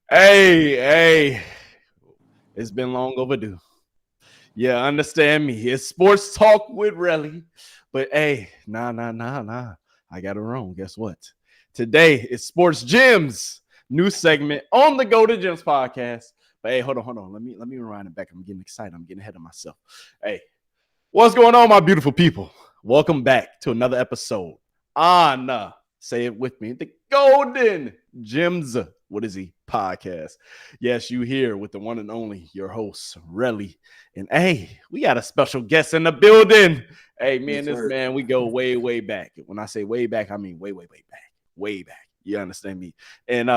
Hey, it's been long overdue. Yeah, understand me. It's sports talk with Relly. But hey, nah. I got it wrong. Guess what? Today is Sports Gems, new segment on the Go to Gems podcast. But hey, hold on. Let me rewind it back. I'm getting excited. I'm getting ahead of myself. Hey, what's going on, my beautiful people? Welcome back to another episode on say it with me, the Golden Gems. What is he? Podcast. Yes, you here with the one and only, your host, Relly. And hey, we got a special guest in the building. Hey, me and this man, we go way back. When I say way back, I mean way back. Way back. You understand me? And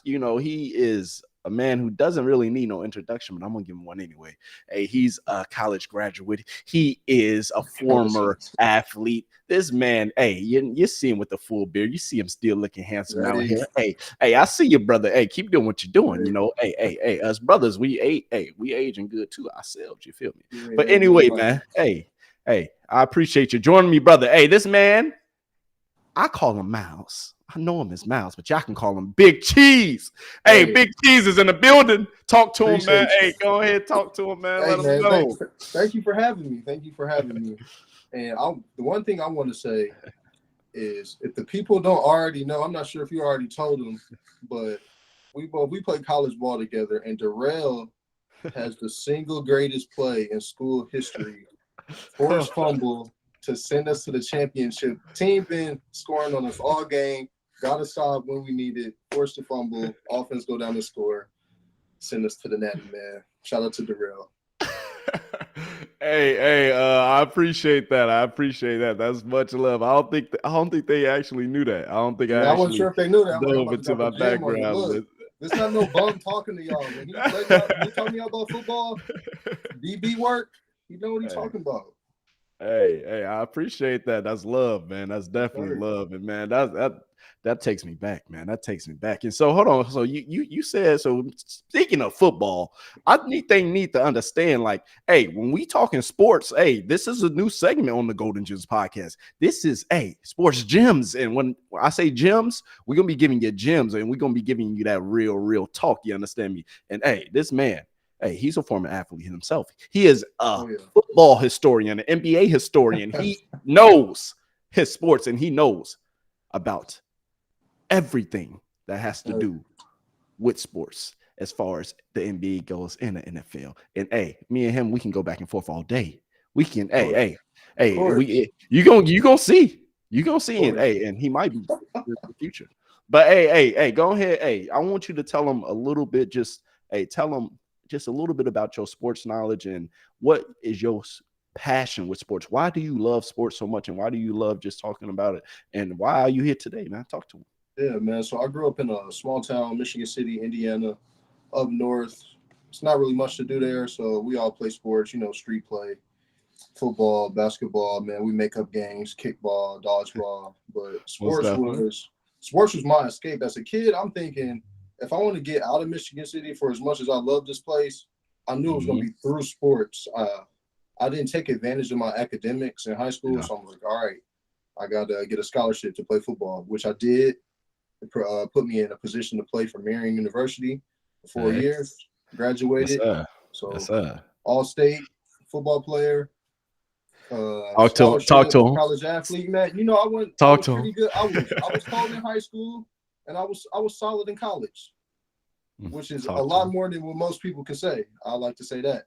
he is a man who doesn't really need no introduction, but I'm gonna give him one anyway. Hey, he's a college graduate. He is a former athlete. This man, hey, you see him with the full beard. You see him still looking handsome out here. Hey, I see you, brother. Hey, keep doing what you're doing. You know, hey, us brothers, we aging good too ourselves. You feel me? But anyway, man, hey, I appreciate you joining me, brother. Hey, this man, I call him Miles. I know him as Miles, but y'all can call him Big Cheese. Hey, Big Cheese is in the building. Talk to him, man. Hey, go ahead, talk to him, man. Let him know. Thank you for having me. And the one thing I want to say is, if the people don't already know, I'm not sure if you already told them, but we played college ball together, and Darrell has the single greatest play in school history, forced fumble to send us to the championship. Team been scoring on us all game, got us stop when we need it, forced to fumble, offense go down the score, send us to the natty, man. Shout out to Darrell. Hey, I appreciate that. That's much love. I don't think they actually knew that. I don't think I wasn't sure if they knew that. Dove into my background. Look, there's not no bum talking to y'all. When he told me about football, DB work, you know what he's talking about. Hey, I appreciate that. That's love, man. That's definitely love. And man, that takes me back, man. That takes me back. And so hold on. So you said, so speaking of football, they need to understand, like, hey, when we talking sports, hey, this is a new segment on the Golden Gems podcast. This is sports gems. And when I say gems, we're gonna be giving you gems, and we're gonna be giving you that real talk. You understand me? And hey, this man, hey, he's a former athlete himself. He is a football historian, an NBA historian. He knows his sports, and he knows about everything that has to do with sports as far as the NBA goes and the NFL. And hey, me and him, we can go back and forth all day. We can, you gonna see, and he might be in the future. But hey, go ahead. Hey, I want you to tell him a little bit, tell him just a little bit about your sports knowledge and what is your passion with sports. Why do you love sports so much, and why do you love just talking about it, and why are you here today, man? Talk to him. Yeah, man. So I grew up in a small town, Michigan City, Indiana, up north. It's not really much to do there, so we all play sports, street play, football, basketball, man. We make up games, kickball, dodgeball, but sports was my escape. As a kid, I'm thinking, if I want to get out of Michigan City, for as much as I love this place, I knew it was going to be through sports. I didn't take advantage of my academics in high school, so I'm like, all right, I got to get a scholarship to play football, which I did. It put me in a position to play for Marion University for 4 years, graduated. All-state football player. Talk to him. College athlete, man. I went pretty good. I was tall in high school, and I was solid in college, which is a lot more than what most people can say. I like to say that.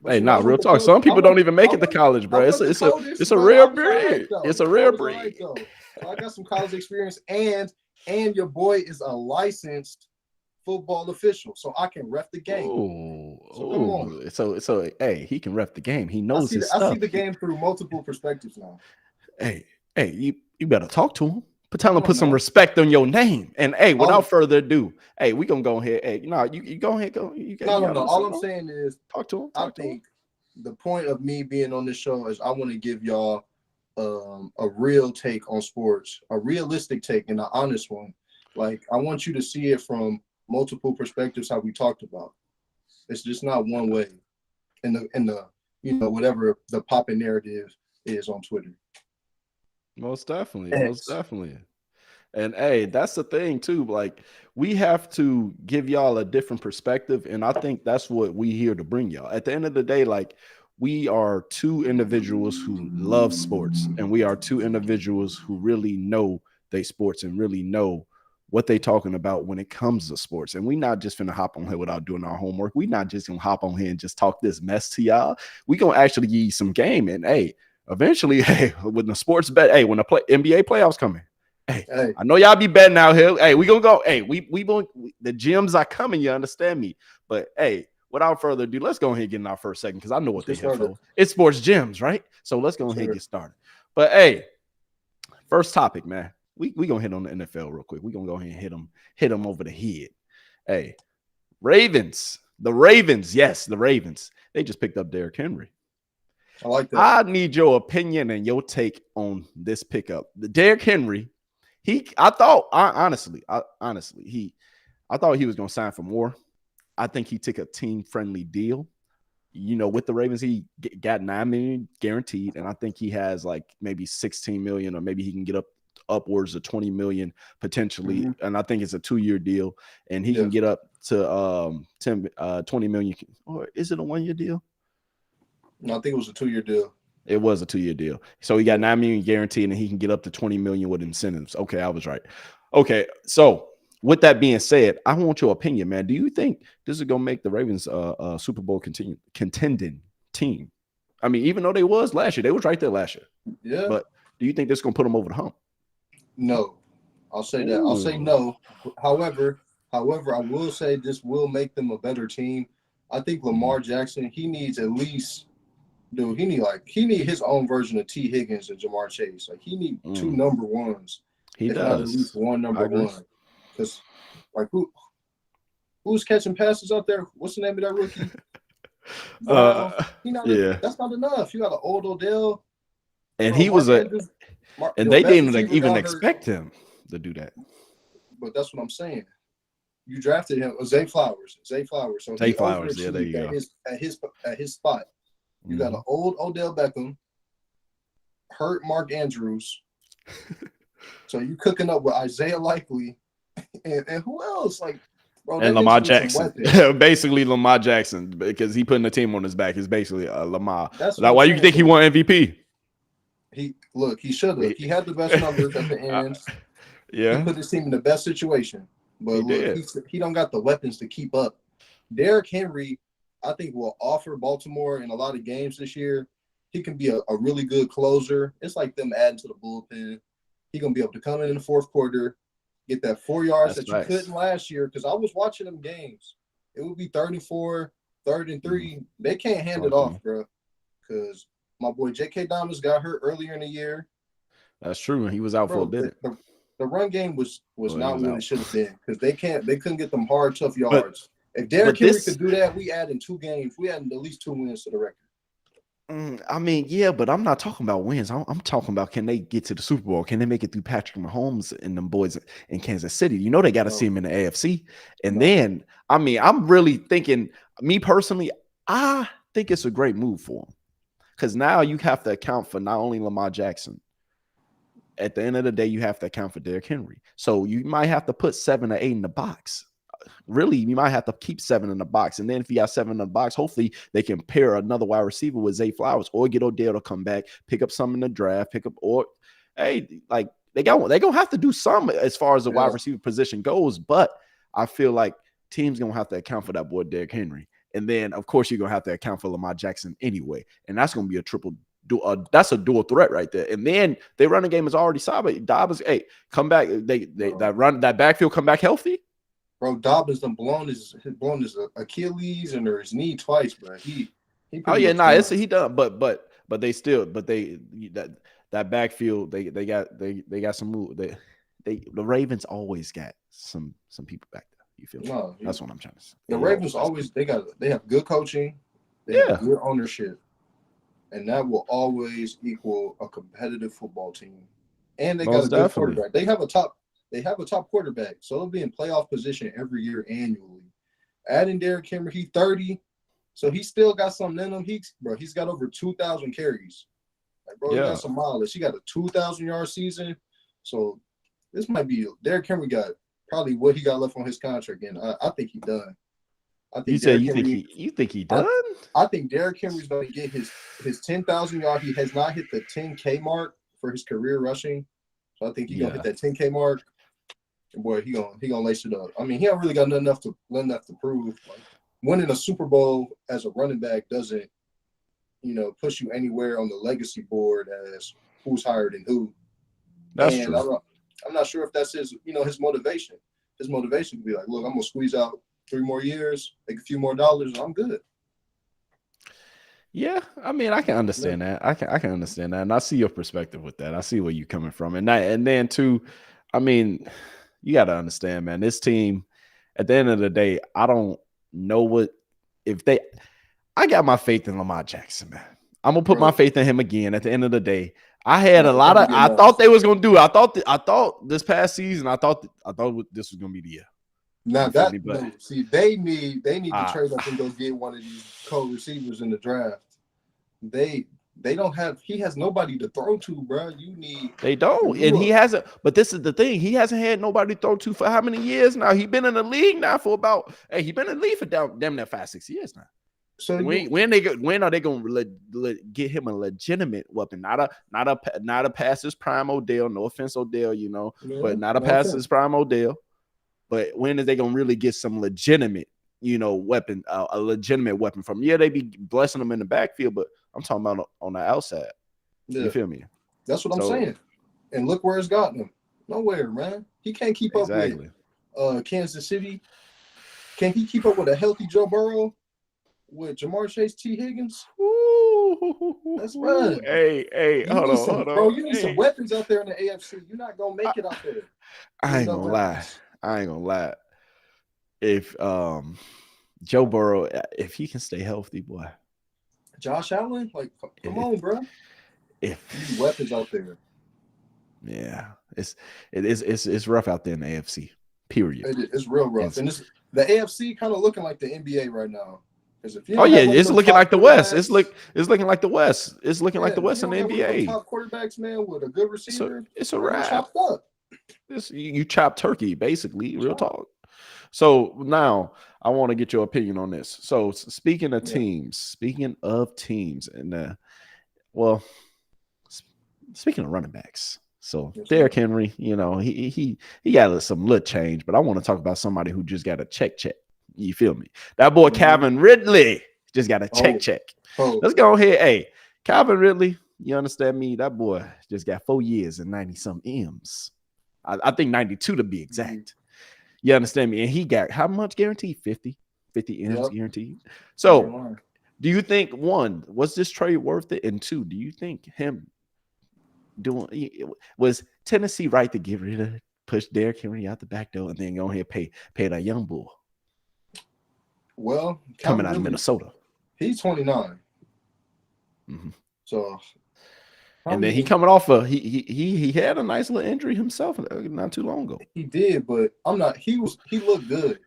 But hey, real talk. Some people don't even make it to college, bro. It's a rare breed. It's a rare breed. So I got some college experience, and your boy is a licensed football official, so I can ref the game. So come on. So hey, he can ref the game. He knows his stuff. I see the game through multiple perspectives now. Hey, you better talk to him. Tell him to put some respect on your name. And hey, without further ado, hey, we gonna go ahead. Hey, you go ahead. No. All I'm saying is, talk to him. I think the point of me being on this show is I want to give y'all a real take on sports, a realistic take, and an honest one. Like, I want you to see it from multiple perspectives, how we talked about. It's just not one way in the whatever the popping narrative is on Twitter. Most definitely. And hey, that's the thing too. Like, we have to give y'all a different perspective, and I think that's what we here to bring y'all. At the end of the day, like, we are two individuals who love sports, and we are two individuals who really know they sports and really know what they talking about when it comes to sports. And we not just finna hop on here without doing our homework. We not just gonna hop on here and just talk this mess to y'all. We gonna actually give you some game. And hey, eventually, hey, when the sports bet, hey, when the NBA playoffs coming. Hey, I know y'all be betting out here. Hey, we gonna go. Hey, the Gemz are coming. You understand me? But hey, without further ado, let's go ahead and get in our first segment because I know what they here for. It's Sports Gemz, right? So let's go ahead and get started. But hey, first topic, man. We gonna hit on the NFL real quick. We gonna go ahead and hit them over the head. Hey, Ravens. The Ravens, yes, the Ravens. They just picked up Derrick Henry. I like that. I need your opinion and your take on this pickup. The Derrick Henry. I thought he was going to sign for more. I think he took a team-friendly deal. You know, with the Ravens, he got $9 million guaranteed, and I think he has like maybe $16 million, or maybe he can get upwards of $20 million potentially. Mm-hmm. And I think it's a 2-year deal, and he can get up to $20 million. Or is it a 1-year deal? No, I think it was a 2-year deal. It was a 2-year deal. So he got $9 million guaranteed, and he can get up to $20 million with incentives. Okay, I was right. Okay, so with that being said, I want your opinion, man. Do you think this is gonna make the Ravens a Super Bowl contending team? I mean, even though they was last year, they was right there last year. Yeah. But do you think this is gonna put them over the hump? No, I'll say that. I'll say no. However, I will say this will make them a better team. I think Lamar Jackson, he needs at least. Dude, he need his own version of T. Higgins and Jamar Chase. Like, he need 2 number ones. He does. At least 1 number one. Because, like, who's catching passes out there? What's the name of that rookie? That's not enough. You got an old Odell. And he was they didn't even expect him to do that. But that's what I'm saying. You drafted him, Zay Flowers. So Zay Flowers, yeah, there you go. At his spot. You got an old Odell Beckham, hurt Mark Andrews. So you cooking up with Isaiah Likely and who else? Like, bro, and Lamar Jackson. Basically Lamar Jackson, because he putting the team on his back. Is basically Lamar. That's why you think he won MVP. He should have. He had the best numbers at the end. Yeah. He put his team in the best situation. But he don't got the weapons to keep up. Derrick Henry, I think, will offer Baltimore in a lot of games this year. He can be a really good closer. It's like them adding to the bullpen. He's going to be able to come in the fourth quarter, get that 4 yards that you couldn't last year. Because I was watching them games. It would be 34, 3rd and 3. They can't hand it off, bro. Because my boy J.K. Dobbins got hurt earlier in the year. That's true. He was out for a bit. The run game was not what it should have been. Because they couldn't get them hard, tough yards. If Derrick Henry could do that, we add in 2 games. We add at least 2 wins to the record. I mean, yeah, but I'm not talking about wins. I'm talking about, can they get to the Super Bowl? Can they make it through Patrick Mahomes and them boys in Kansas City? You know they got to see him in the AFC. And then, I mean, I'm really thinking, me personally, I think it's a great move for him. Because now you have to account for not only Lamar Jackson. At the end of the day, you have to account for Derrick Henry. So you might have to put 7 or 8 in the box. Really, you might have to keep 7 in the box. And then if you got 7 in the box, hopefully they can pair another wide receiver with Zay Flowers or get Odell to come back, pick up some in the draft, like they're gonna have to do some as far as the wide receiver position goes. But I feel like teams gonna have to account for that boy Derrick Henry. And then of course you're gonna have to account for Lamar Jackson anyway. And that's gonna be a triple that's a dual threat right there. And then their running game is already solid. Dobbins, hey, come back. That backfield come back healthy. Bro, Dobbins done blown his Achilles and his knee twice, bro. He he done, but that backfield they got some move. The Ravens always got some people back there. You feel me? That's what I'm trying to say. The Ravens always they have good coaching, they have good ownership, and that will always equal a competitive football team. And they got a good quarterback. They have a top quarterback, so they'll be in playoff position every year annually. Adding Derrick Henry, he's 30, so he still got something in him. He's got over 2,000 carries. Like, bro, he got some mileage. He got a 2,000-yard season. So this might be Derrick Henry got probably what he got left on his contract, and I think he's done. I think you think he done? I think Derrick Henry's going to get his 10,000 yard. He has not hit the 10K mark for his career rushing, so I think he's gonna hit that 10K mark. And boy, he gonna lace it up. I mean, he don't really got nothing enough to prove. Like, winning a Super Bowl as a running back doesn't, push you anywhere on the legacy board as who's higher than who. That's true. I'm not sure if that's his motivation. His motivation could be like, look, I'm gonna squeeze out 3 more years, make a few more dollars, and I'm good. Yeah, I mean, I can understand that. I can understand that, and I see your perspective with that. I see where you're coming from, and then too, I mean, you got to understand, man. This team, at the end of the day, I don't know I got my faith in Lamar Jackson, man. I'm gonna put my faith in him again. At the end of the day, I had I thought they was gonna do it. I thought this past season, I thought this was gonna be the year. Now they need to trade up and go get one of these co-receivers in the draft. They don't have. He has nobody to throw to, bro. They don't, and he hasn't. But this is the thing: he hasn't had nobody to throw to for how many years now? He's been in the league now for about. Hey, he's been in the league for damn near 5-6 years now. So when are they gonna get him a legitimate weapon? Not a past his prime Odell. No offense, Odell, but not a past his prime Odell. But when is they gonna really get some legitimate, weapon, a legitimate weapon from? Yeah, they be blessing them in the backfield, but I'm talking about on the outside. Yeah. You feel me? That's what I'm saying. And look where it's gotten him. Nowhere, man. He can't keep up with Kansas City. Can he keep up with a healthy Joe Burrow? With Jamar Chase, T. Higgins? That's right. Hey, hold on. Bro, you need some weapons out there in the AFC. You're not gonna make it out there. I ain't gonna lie. If Joe Burrow, if he can stay healthy, boy. Josh Allen, come on, bro. If need weapons out there. Yeah, it's rough out there in the AFC. Period. It's real rough, and the AFC kind of looking like the NBA right now. It's looking like the West. It's looking like the West. It's looking like the West in the NBA. Top quarterbacks, man, with a good receiver. It's a wrap. Chopped up. You chop turkey, basically. Real talk. So now I want to get your opinion on this. So speaking of teams, and speaking of running backs. So Derrick Henry, he got some little change, but I want to talk about somebody who just got a check. You feel me? That boy Calvin Ridley just got a check. Let's go ahead. Hey, Calvin Ridley, you understand me? That boy just got 4 years and 90-some M's. I think 92 to be exact. You understand me? And he got how much guaranteed? 50 M's guaranteed. So do you think, one, was this trade worth it? And two, do you think was Tennessee right to push Derrick Henry out the back door and then go ahead and pay that young bull? Well, coming out of Minnesota, he's 29. Mm-hmm. So, and then he coming off he had a nice little injury himself not too long ago. He did, but he looked good.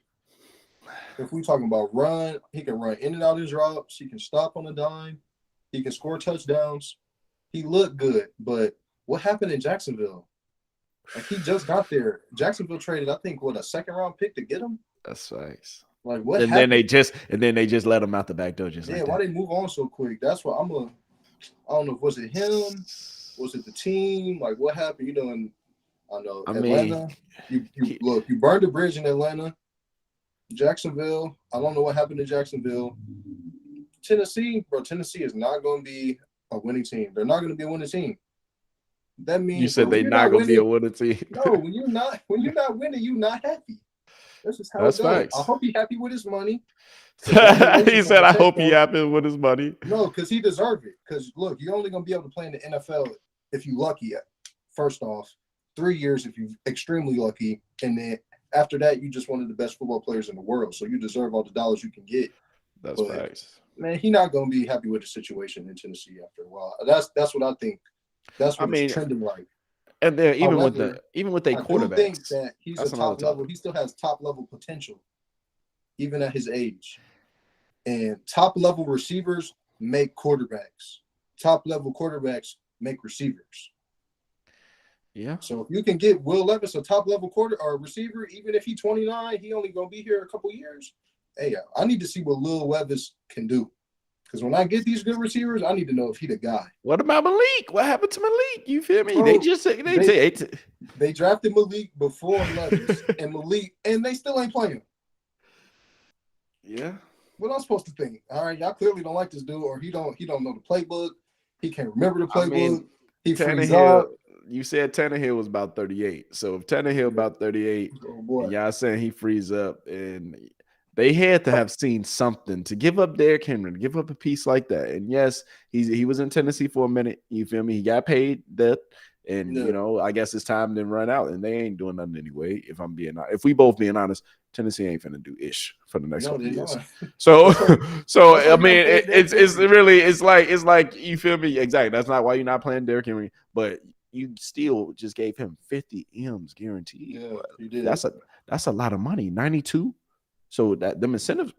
If we talking about run, he can run in and out his routes. He can stop on a dime. He can score touchdowns. He looked good, but what happened in Jacksonville? Like, he just got there. Jacksonville traded, I think, a second-round pick to get him. That's nice. Like, what? And happened? then they just let him out the back door. Why they move on so quick? That's what I don't know. Was it him? Was it the team? Like, what happened? Atlanta. You burned the bridge in Atlanta. Jacksonville. I don't know what happened to Jacksonville. Tennessee is not going to be a winning team. They're not going to be a winning team. That means you said they're not going to be a winning team. No, when you're not winning, you're not happy. That's just how it goes. I hope he's happy with his money. He said, I hope he's happy with his money. No, because he deserves it. Because, look, you're only going to be able to play in the NFL if you're lucky. First off, 3 years if you're extremely lucky. And then after that, you're just one of the best football players in the world. So you deserve all the dollars you can get. That's nice. Man, he's not going to be happy with the situation in Tennessee after a while. That's what I think. That's what it's trending like. And then even with their quarterbacks, I think that he's a top level. He still has top level potential, even at his age. And top level receivers make quarterbacks. Top level quarterbacks make receivers. Yeah. So if you can get Will Levis a top level quarter or receiver, even if he's 29, he only gonna be here a couple years. Hey, I need to see what Will Levis can do. Because when I get these good receivers, I need to know if he the guy. What about Malik? What happened to Malik? You feel me? Bro, they drafted Malik before Levis and Malik, and they still ain't playing. Yeah. What am I supposed to think? All right, y'all clearly don't like this dude, or he don't know the playbook. He can't remember the playbook. I mean, he frees up. You said Tannehill was about 38. So if Tannehill about 38, y'all saying he frees up, and they had to have seen something to give up Derrick Henry, to give up a piece like that. And yes, he was in Tennessee for a minute. You feel me? He got paid that. And you know, I guess his time didn't run out, and they ain't doing nothing anyway. If we both being honest, Tennessee ain't finna do ish for the next couple years. So I mean, it's like you feel me? Exactly. That's not why you're not playing Derrick Henry, but you still just gave him 50 M's guaranteed. Yeah, you did. That's a lot of money. 92. So that them incentives.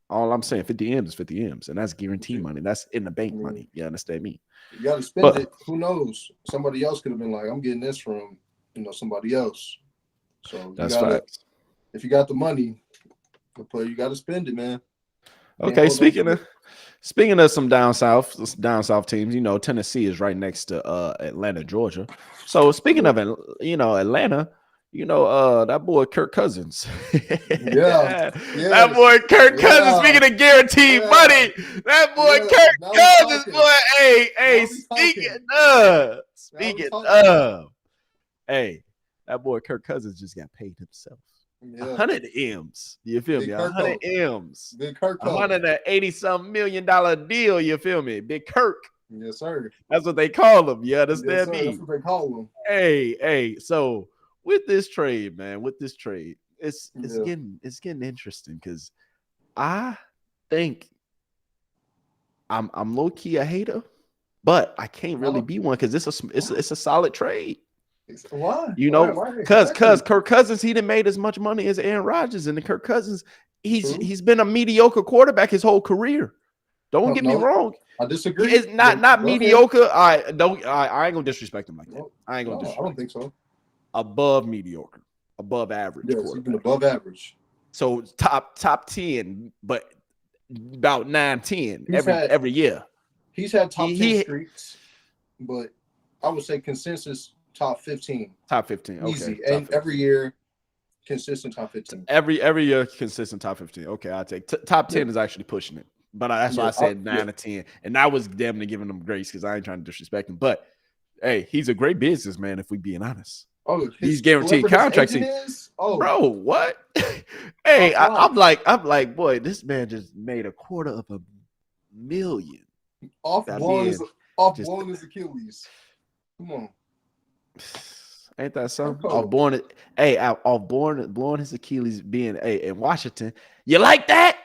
All I'm saying, 50 M's is 50 M's, and that's guaranteed money. That's in the bank money. You understand me? You got to spend it. Who knows? Somebody else could have been like, I'm getting this from, somebody else. So that's facts. If you got the money, you got to spend it, man. Okay, speaking of some down south teams, Tennessee is right next to Atlanta, Georgia. So speaking of Atlanta, that boy Kirk Cousins. That boy Kirk Cousins. Speaking of guaranteed money, that boy Kirk Cousins, boy. That boy Kirk Cousins just got paid himself. 100 M's. You feel me? 100 M's. Big Kirk. $180-something million deal. You feel me? Big Kirk. Yes, sir. That's what they call him. You understand me? That's what they call him. Hey. So with this trade, man, it's getting interesting because I think I'm low key a hater, but I can't really be one because it's a solid trade. Why? Because Kirk Cousins, he didn't made as much money as Aaron Rodgers, and the Kirk Cousins, he's been a mediocre quarterback his whole career. Don't get me wrong. I disagree. It's not mediocre. I ain't gonna disrespect him like that. I don't think so. Above mediocre, above average. Yes, even above average. So top 10, but about 9-10 every year. He's had top 10 streaks, but I would say consensus top 15. Top 15, okay. Easy. And 15. Every year, consistent top 15. Every year, consistent top 15. Okay, I'll take top 10 is actually pushing it. But that's why I said 9 to 10. And I was damn near giving him grace because I ain't trying to disrespect him. But, hey, he's a great businessman if we being honest. Oh, he's guaranteed contracts. Bro, what? Hey, I'm like, boy, this man just made $250,000 off blowing his Achilles. Come on. Ain't that something? Off blowing his Achilles being in Washington. You like that?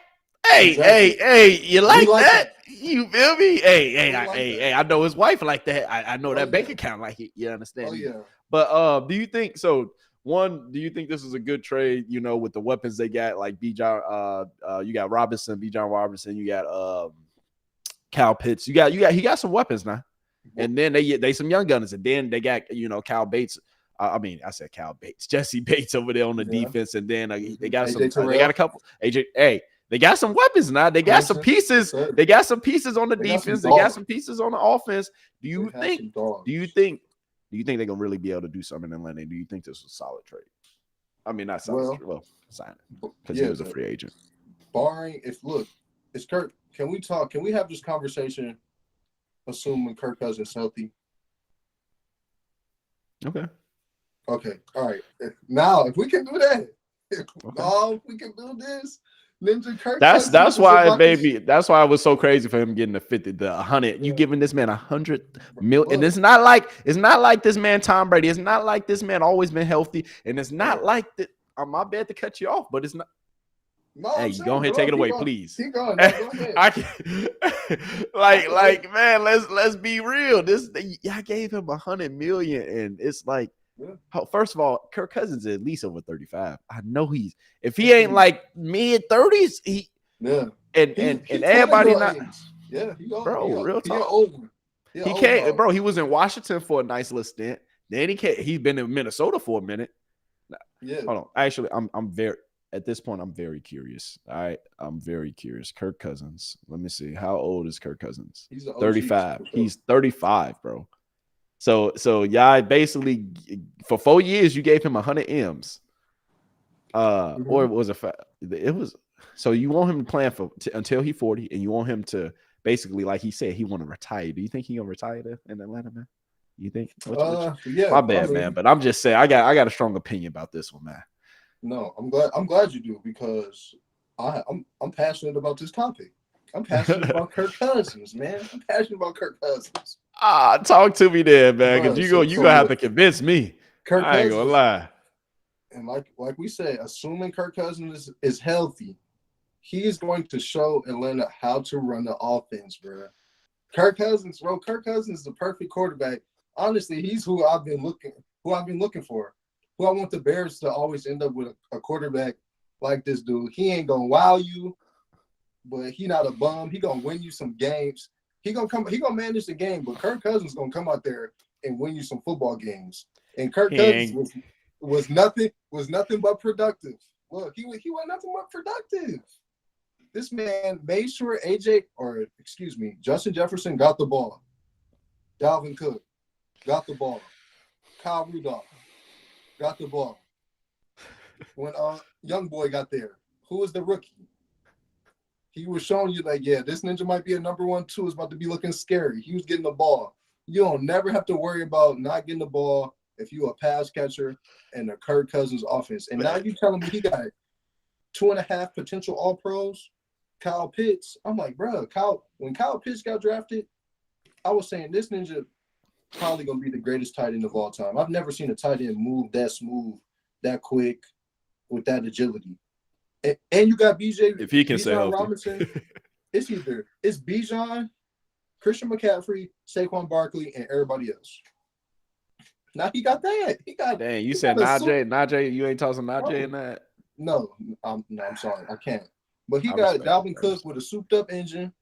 Hey, you like that? You feel me? Hey, I know his wife like that. I know that bank account like it. You understand? Oh, yeah. But do you think so? One, do you think this is a good trade? With the weapons they got, like Bijan, you got Bijan Robinson, you got Kyle Pitts, he got some weapons now, and then they some young gunners, and then they got Kyle Bates. I said Kyle Bates, Jesse Bates over there on the defense, and then they got they got a couple AJ. Hey, they got some weapons now. They got some pieces. They got some pieces on the defense. They got some pieces on the offense. Do you think they're gonna really be able to do something in Atlanta? Do you think this was a solid trade? I mean, not solid. Well, signing because he was a free agent. Barring it's Kirk. Can we talk? Can we have this conversation? Assuming Kirk Cousins healthy. Okay. All right. Now, if we can do that, if we can do this. Ninja Kirk. That's why, baby. That's why it was so crazy for him getting the 100. You giving this man 100 million, and it's not like this man Tom Brady. It's not like this man always been healthy, and it's not like that. My bad to cut you off, but it's not. No, hey, go ahead, take it away, please. Keep going. No, go ahead. I can, man. Let's be real. I gave him 100 million, and it's like. Yeah. First of all, Kirk Cousins is at least over 35. I know if he ain't like mid 30s, and everybody not. Yeah, real talk. He can't, bro. He was in Washington for a nice little stint. Then he's been in Minnesota for a minute. Yeah. Hold on. Actually, I'm very at this point. I'm very curious. All right, I'm very curious. Kirk Cousins. Let me see. How old is Kirk Cousins? He's 35. He's 35, bro. So yeah, basically for 4 years you gave him 100 M's. Or it was it was so you want him to plan until he's 40, and you want him to basically, like he said, he want to retire. Do you think he gonna retire there in Atlanta, man? You think? Yeah. My bad, man. But I'm just saying, I got a strong opinion about this one, man. No, I'm glad you do, because I'm passionate about this topic. I'm passionate about Kirk Cousins, man. I'm passionate about Kirk Cousins. Talk to me there, man. Because you gonna have to convince me. I ain't gonna lie. And like we said, assuming Kirk Cousins is healthy, he's going to show Atlanta how to run the offense, bro. Kirk Cousins is the perfect quarterback. Honestly, he's who I've been looking for. Who I want the Bears to always end up with a quarterback like this dude. He ain't gonna wow you, but he not a bum. He gonna win you some games. He gonna manage the game, but Kirk Cousins gonna come out there and win you some football games. And Kirk Cousins was nothing but productive. Look, he was nothing but productive. This man made sure Justin Jefferson got the ball. Dalvin Cook got the ball. Kyle Rudolph got the ball. When young boy got there, who was the rookie? He was showing you like, yeah, this ninja might be a number 1, 2. It's about to be looking scary. He was getting the ball. You don't never have to worry about not getting the ball if you a pass catcher in the Kirk Cousins offense. And now you telling me he got 2.5 potential All-Pros, Kyle Pitts. I'm like, bro, when Kyle Pitts got drafted, I was saying this ninja probably going to be the greatest tight end of all time. I've never seen a tight end move that smooth, that quick, with that agility. And you got BJ. If he can say Robinson, it's Bijan, Christian McCaffrey, Saquon Barkley, and everybody else. Now he got that. Dang, you said Najee. You ain't tossing Najee in that? No, I'm sorry, I can't. But he got Dalvin Cook with a souped-up engine.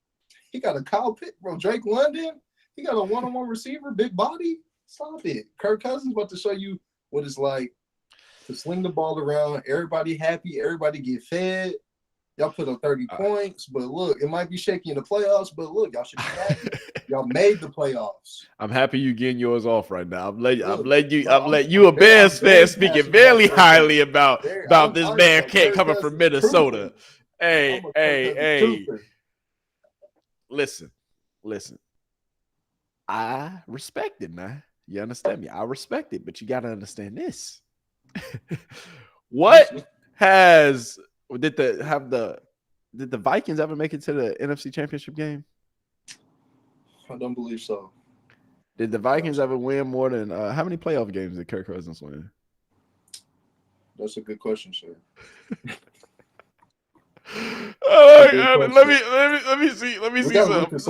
He got a Kyle Pitt, bro. Drake London. He got a one-on-one receiver, big body. Stop it. Kirk Cousins about to show you what it's like to sling the ball around. Everybody happy. Everybody get fed. Y'all put up 30 points. But look, it might be shaky in the playoffs. But look, y'all should be happy. Y'all made the playoffs. I'm happy you getting yours off right now. I'm letting you a Bears fan speaking very highly about this man coming from Minnesota. Hey. Listen. I respect it, man. You understand me? I respect it, but you got to understand this. Did the Vikings ever make it to the NFC Championship game? I don't believe so. Did the Vikings ever win more than how many playoff games did Kirk Cousins win? That's a good question, sir. Let me see something.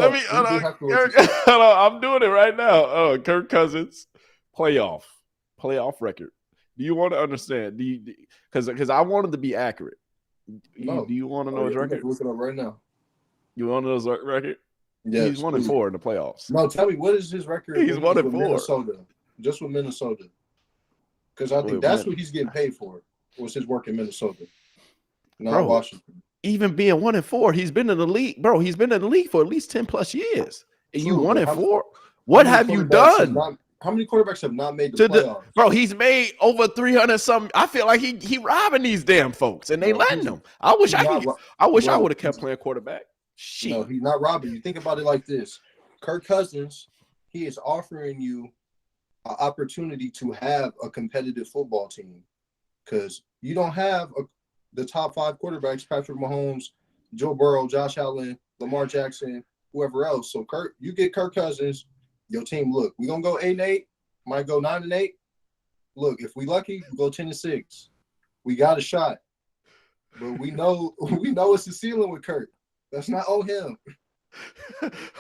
I'm doing it right now. Kirk Cousins playoff record. Do you want to understand? Because I wanted to be accurate. Do you want to know his record? Look it up right now. You want to know his record? Yeah, he's 1-4 in the playoffs. No, tell me, what is his record? He's 1-4. Minnesota, just with Minnesota, because I think that's what he's getting paid for. Was his work in Minnesota, not Washington. Even being 1-4, he's been in the league, bro. He's been in the league for at least 10+ years. And you 1-4. What have you done? How many quarterbacks have not made the playoffs? Bro, he's made over 300 something. I feel like he robbing these damn folks, and they letting him. I wish I would have kept playing quarterback. Shit. No, he's not robbing you. Think about it like this: Kirk Cousins, he is offering you an opportunity to have a competitive football team, because you don't have the top 5 quarterbacks: Patrick Mahomes, Joe Burrow, Josh Allen, Lamar Jackson, whoever else. So you get Kirk Cousins. Your team, look, we're gonna go 8-8, might go 9-8. Look, if we lucky, we go 10-6. We got a shot. But we know it's the ceiling with Kirk. That's not on him.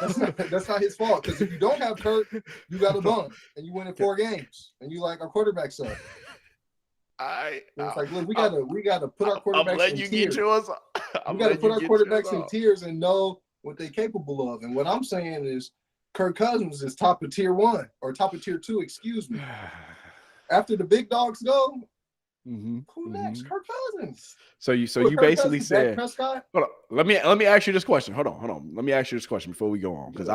That's not his fault. Because if you don't have Kirk, you got a bum and you win in 4 games. And you like, our quarterback's up. It's like, look, we gotta put our quarterbacks in tears. We gotta put our quarterbacks in tears and know what they're capable of. And what I'm saying is, Kirk Cousins is top of tier 1 or top of tier 2, excuse me. After the big dogs go, who next? Kirk Cousins. So you Kirk basically Cousins, said, Dak Prescott? hold on. Let me ask you this question. Hold on. Let me ask you this question before we go on, because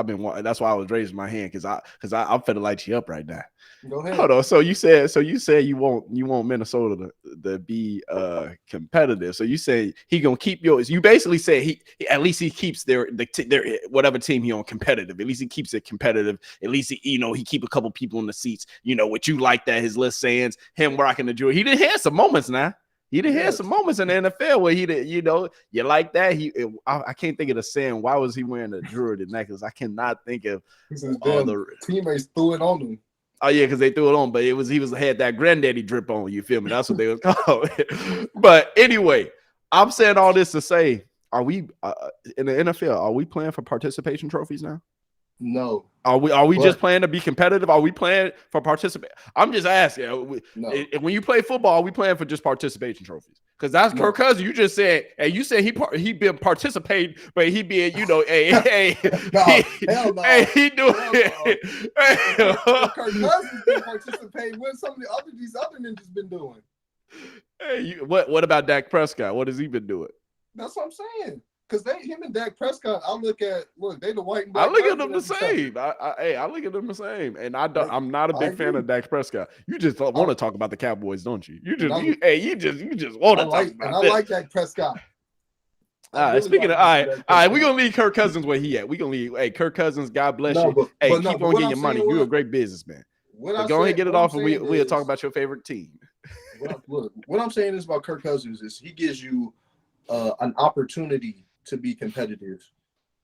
that's why I was raising my hand, because I'm finna light you up right now. Go ahead. Hold on. So you said you want Minnesota to be competitive. So you say he gonna keep yours. You basically say he at least he keeps their whatever team he on competitive. At least he keeps it competitive. At least he keep a couple people in the seats. What you like that his list sayings, him rocking the jewelry. He did have some moments now. He did have some moments in the NFL where he did, you like that. I can't think of the saying. Why was he wearing a jewelry necklace? I cannot think of the teammates threw it on him. Oh yeah, because they threw it on, but he had that granddaddy drip on. You feel me? That's what they was called. But anyway, I'm saying all this to say, are we in the NFL? Are we playing for participation trophies now? No. Are we just playing to be competitive? Are we playing for participate? I'm just asking. No. When you play football, are we playing for just participation trophies? Because that's Kirk Cousins. You just said, and you said he been participating, but he been, hell no. He doing it. Kirk Cousins been participating with some of these other ninjas been doing. Hey, what about Dak Prescott? What has he been doing? That's what I'm saying. Because him and Dak Prescott, they the white and black. I look at them the same. I look at them the same. And I'm not a big fan of Dak Prescott. You just want to talk about the Cowboys, don't you? You just want to talk about I like Dak Prescott. All right, speaking of, all right, we're gonna leave Kirk Cousins where he at. We're gonna leave. Kirk Cousins, God bless you. Keep on getting your money. You're a great businessman. Go ahead and get it off, and we'll talk about your favorite team. What I'm saying is about Kirk Cousins is he gives you an opportunity to be competitive,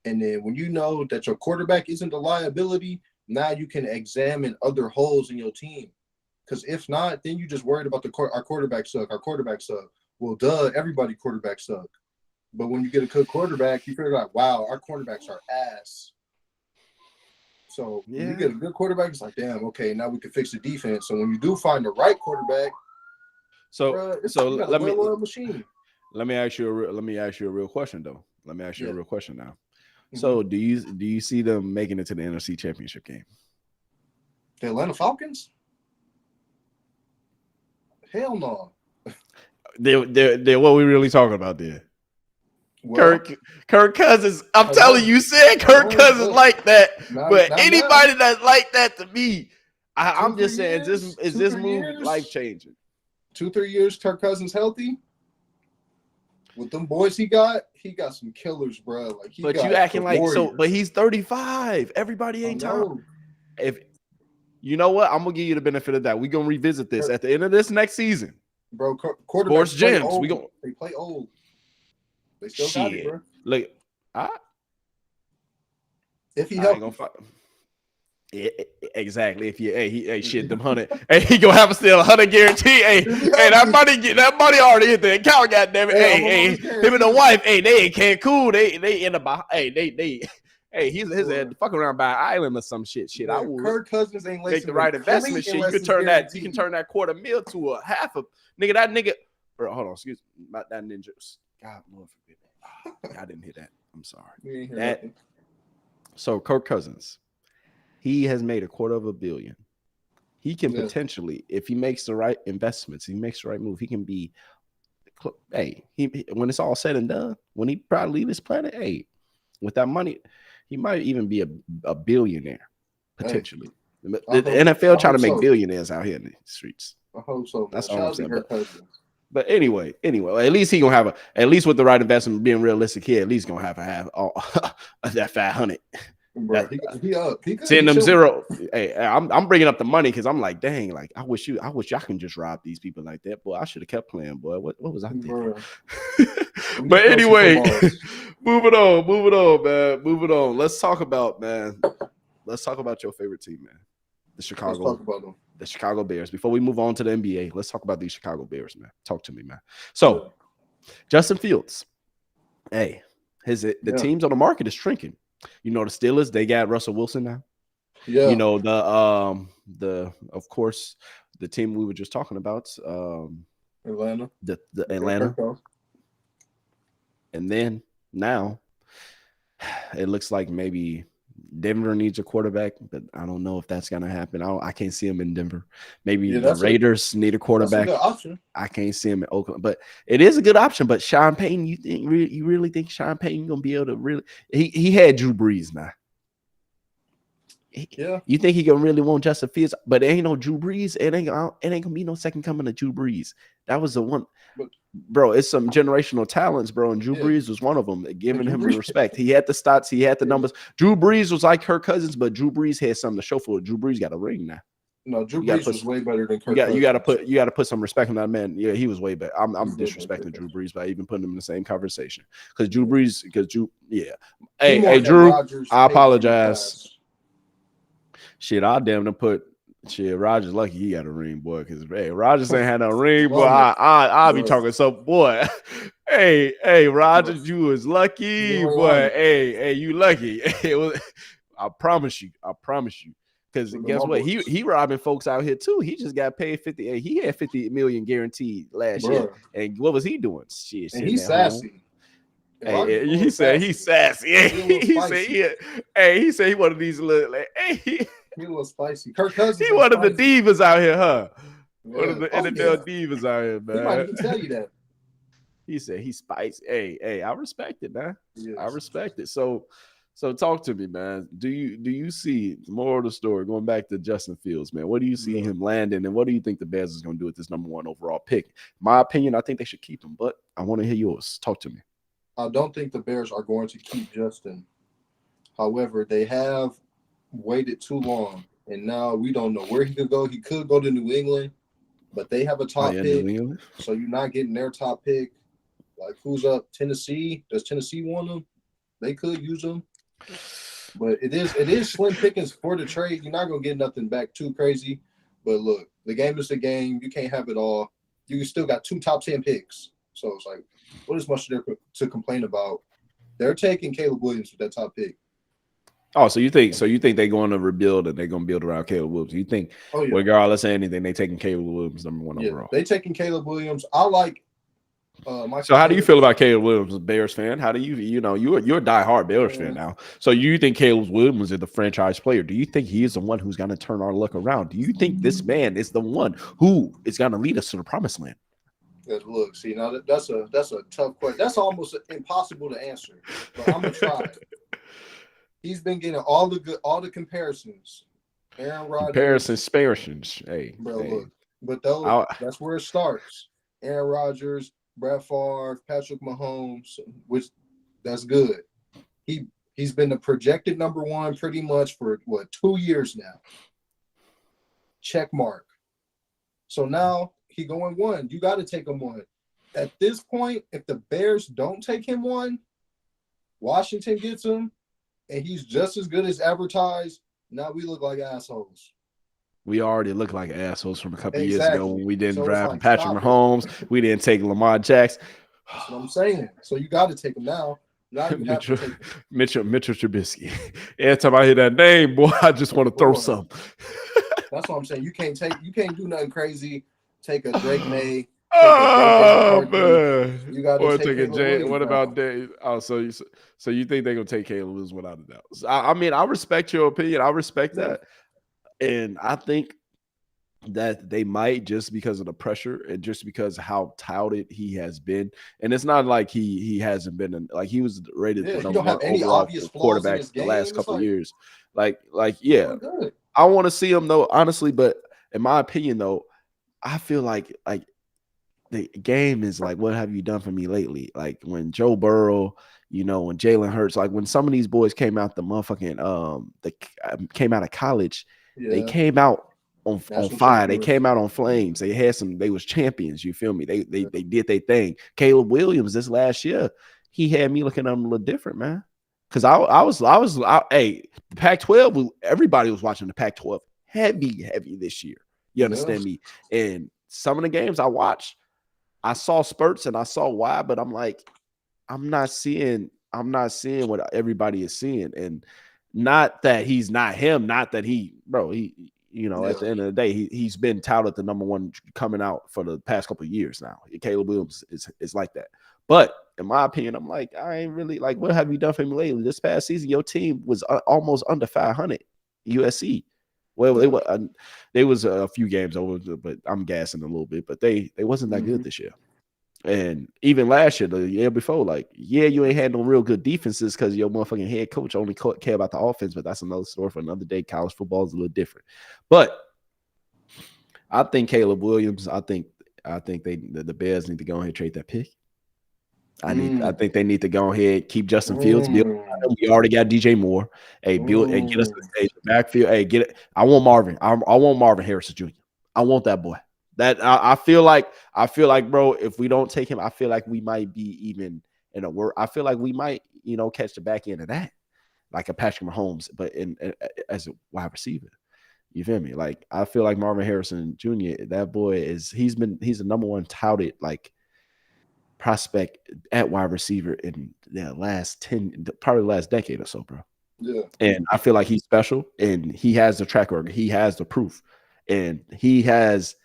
and then when you know that your quarterback isn't a liability, now you can examine other holes in your team. Because if not, then you just worried about our quarterback suck. Our quarterback suck. Well, everybody quarterback suck. But when you get a good quarterback, you figure out, wow, our cornerbacks are ass. So when you get a good quarterback, it's like, damn, okay, now we can fix the defense. So when you do find the right quarterback, let me ask you a real question though. Let me ask you a real question now. So do you see them making it to the NFC Championship game? The Atlanta Falcons? Hell no. They're what we really talking about there. Well, Kirk Cousins. I'm telling you, said Kirk Cousins like that, but anybody that's like that to me, I'm just saying, is this move life changing? 2-3 years, Kirk Cousins healthy. With them boys he got some killers, bro. But you acting like so. But he's 35. Everybody ain't time. If you know what, I'm gonna give you the benefit of that. We're gonna revisit this at the end of this next season, bro. Sports Gemz. They play old. They still got it, bro. Look, if he help, exactly. If he shit them 100, he gonna have still 100 guarantee. That money already hit the account. Goddamn it. Him and the wife. They in Cancun. They in the he's his head fucking around by an island or some shit. I will. Kirk Cousins ain't make the right investment. Shit, you can turn that $250,000 to a half of nigga. That nigga, bro. Hold on, excuse me, about that ninja. God, Lord forbid. I didn't hear that. I'm sorry. So Kirk Cousins, he has made $250 million. He can potentially, if he makes the right investments, he makes the right move, he can be. When it's all said and done, when he probably leave this planet, with that money, he might even be a billionaire potentially. The NFL trying to make billionaires out here in the streets. I hope so. That's all I'm saying. But anyway, at least he gonna have at least with the right investment, being realistic here, at least gonna have that 500. Bro, he send them zero. I'm bringing up the money because I'm like, dang, like I wish I can just rob these people like that. Boy, I should have kept playing, boy. What was I thinking? But anyway, moving on, man. Moving on. Let's talk about your favorite team, man. The Chicago Bears. Before we move on to the NBA, let's talk about these Chicago Bears, man. Talk to me, man. So, Justin Fields, the teams on the market is shrinking. The Steelers, they got Russell Wilson now. Yeah. Of course, the team we were just talking about, Atlanta. The Atlanta. And then now it looks like maybe Denver needs a quarterback, but I don't know if that's gonna happen. I can't see him in Denver. Maybe Yeah, the Raiders need a quarterback. That's a good option. I can't see him in Oakland, but it is a good option. But Sean Payton, you really think Sean Payton gonna be able to really? He had Drew Brees now. Yeah. You think he gonna really want Justin Fields? But it ain't no Drew Brees. It ain't gonna be no second coming of Drew Brees. That was the one, bro. It's some generational talents, bro. And Drew Brees was one of them. Giving him the respect. He had the stats. He had the numbers. Drew Brees was like Kirk Cousins, but Drew Brees had something to show for it. Drew Brees got a ring now. No, Drew Brees was way better than Kirk. You got to put some respect on that man. Yeah, he was way better. I'm disrespecting Drew Brees by even putting him in the same conversation because Drew Brees. Hey, Drew. I apologize. Shit, I damn to put Rodgers lucky he got a ring, boy. Because hey, Rodgers ain't had no ring, boy. I'll be talking so, boy. hey, Rodgers, you was lucky, boy. Hey, you lucky. I promise you. Because guess what? He robbing folks out here too. He just got paid 50. He had 50 million guaranteed last year. And what was he doing? Shit, and he's sassy. Hey, he said he's sassy. He said he one of these little he was spicy. Kirk Cousins. He one of the divas out here, huh? Yeah. One of the NFL divas out here, man. He might even tell you that. He said he's spicy. Hey, I respect it, man. Yes. I respect it. So talk to me, man. Do you see more of the story going back to Justin Fields, man? What do you see him landing, and what do you think the Bears is going to do with this number 1 overall pick? My opinion, I think they should keep him, but I want to hear yours. Talk to me. I don't think the Bears are going to keep Justin. However, they have waited too long, and now we don't know where he could go. He could go to New England, but they have a top pick, so you're not getting their top pick. Like, who's up? Tennessee? Does Tennessee want him? They could use him, but it is slim pickings for the trade. You're not gonna get nothing back too crazy. But look, the game is the game. You can't have it all. You still got 2 top 10 picks, so it's like, what is much there to complain about? They're taking Caleb Williams with that top pick. Oh, so you think they're going to rebuild and they're going to build around Caleb Williams? You think, regardless of anything, they taking Caleb Williams number 1 overall? They taking Caleb Williams. I like. So how do you feel about Caleb Williams, a Bears fan? How do you're a diehard Bears fan now? So you think Caleb Williams is the franchise player? Do you think he is the one who's going to turn our luck around? Do you think this man is the one who is going to lead us to the promised land? Look, see, now that's a tough question. That's almost impossible to answer, but I'm gonna try. He's been getting all the comparisons. Aaron Rodgers. Comparisons. Hey, look, but that's where it starts. Aaron Rodgers, Brett Favre, Patrick Mahomes, which that's good. He's been the projected number 1 pretty much for 2 years now. Check mark. So now he going 1. You got to take him 1. At this point, if the Bears don't take him 1, Washington gets him, and he's just as good as advertised. Now we look like assholes. We already look like assholes from a couple of years ago when we didn't draft Patrick Mahomes. We didn't take Lamar Jackson. That's what I'm saying. So you got to take him now. Now you have to take him. Mitchell Trubisky. Every time I hear that name, boy, I just want to throw something. That's what I'm saying. You can't do nothing crazy. Take a Drake May. Man. You got to take a Jay. What about Dave? Oh, so you think they're gonna take Caleb Williams without a doubt? I mean, I respect your opinion. I respect that, and I think that they might, just because of the pressure and just because how touted he has been. And it's not like he hasn't been like he was rated the number 1 overall quarterback the last couple of years. Like I want to see him though, honestly. But in my opinion, though, I feel like the game is like, what have you done for me lately? Like when Joe Burrow, when Jalen Hurts, like when some of these boys came out the motherfucking came out of college, they came out on fire. They came out on flames. They was champions. You feel me? They did their thing. Caleb Williams this last year, he had me looking at him a little different, man. Because the Pac-12, everybody was watching the Pac-12 heavy this year. You understand me? And some of the games I watched, I saw spurts and I saw why, but I'm like, I'm not seeing what everybody is seeing. And not that he's not him, not that at the end of the day, he's been touted the number 1 coming out for the past couple of years now. Caleb Williams is like that. But in my opinion, I'm like, I ain't really like, what have you done for me lately? This past season, your team was almost under 500 USC. Well, they was a few games over, but I'm gassing a little bit. But they wasn't that good this year. And even last year, the year before, like, yeah, you ain't had no real good defenses because your motherfucking head coach only care about the offense. But that's another story for another day. College football is a little different. But I think Caleb Williams. I think the Bears need to go ahead and trade that pick. I think they need to go ahead, keep Justin Fields. We already got DJ Moore. Hey, build and get us to the stage backfield. Hey, get it. I want Marvin. I want Marvin Harrison Jr. I want that boy. That I feel like, bro, if we don't take him, I feel like we might be even in a work. I feel like we might, catch the back end of that, like a Patrick Mahomes, but as a wide receiver. You feel me? Like, I feel like Marvin Harrison Jr., that boy he's the number one touted, like, prospect at wide receiver in the last probably the last decade or so, bro. Yeah. And I feel like he's special, and he has the track record. He has the proof, and he has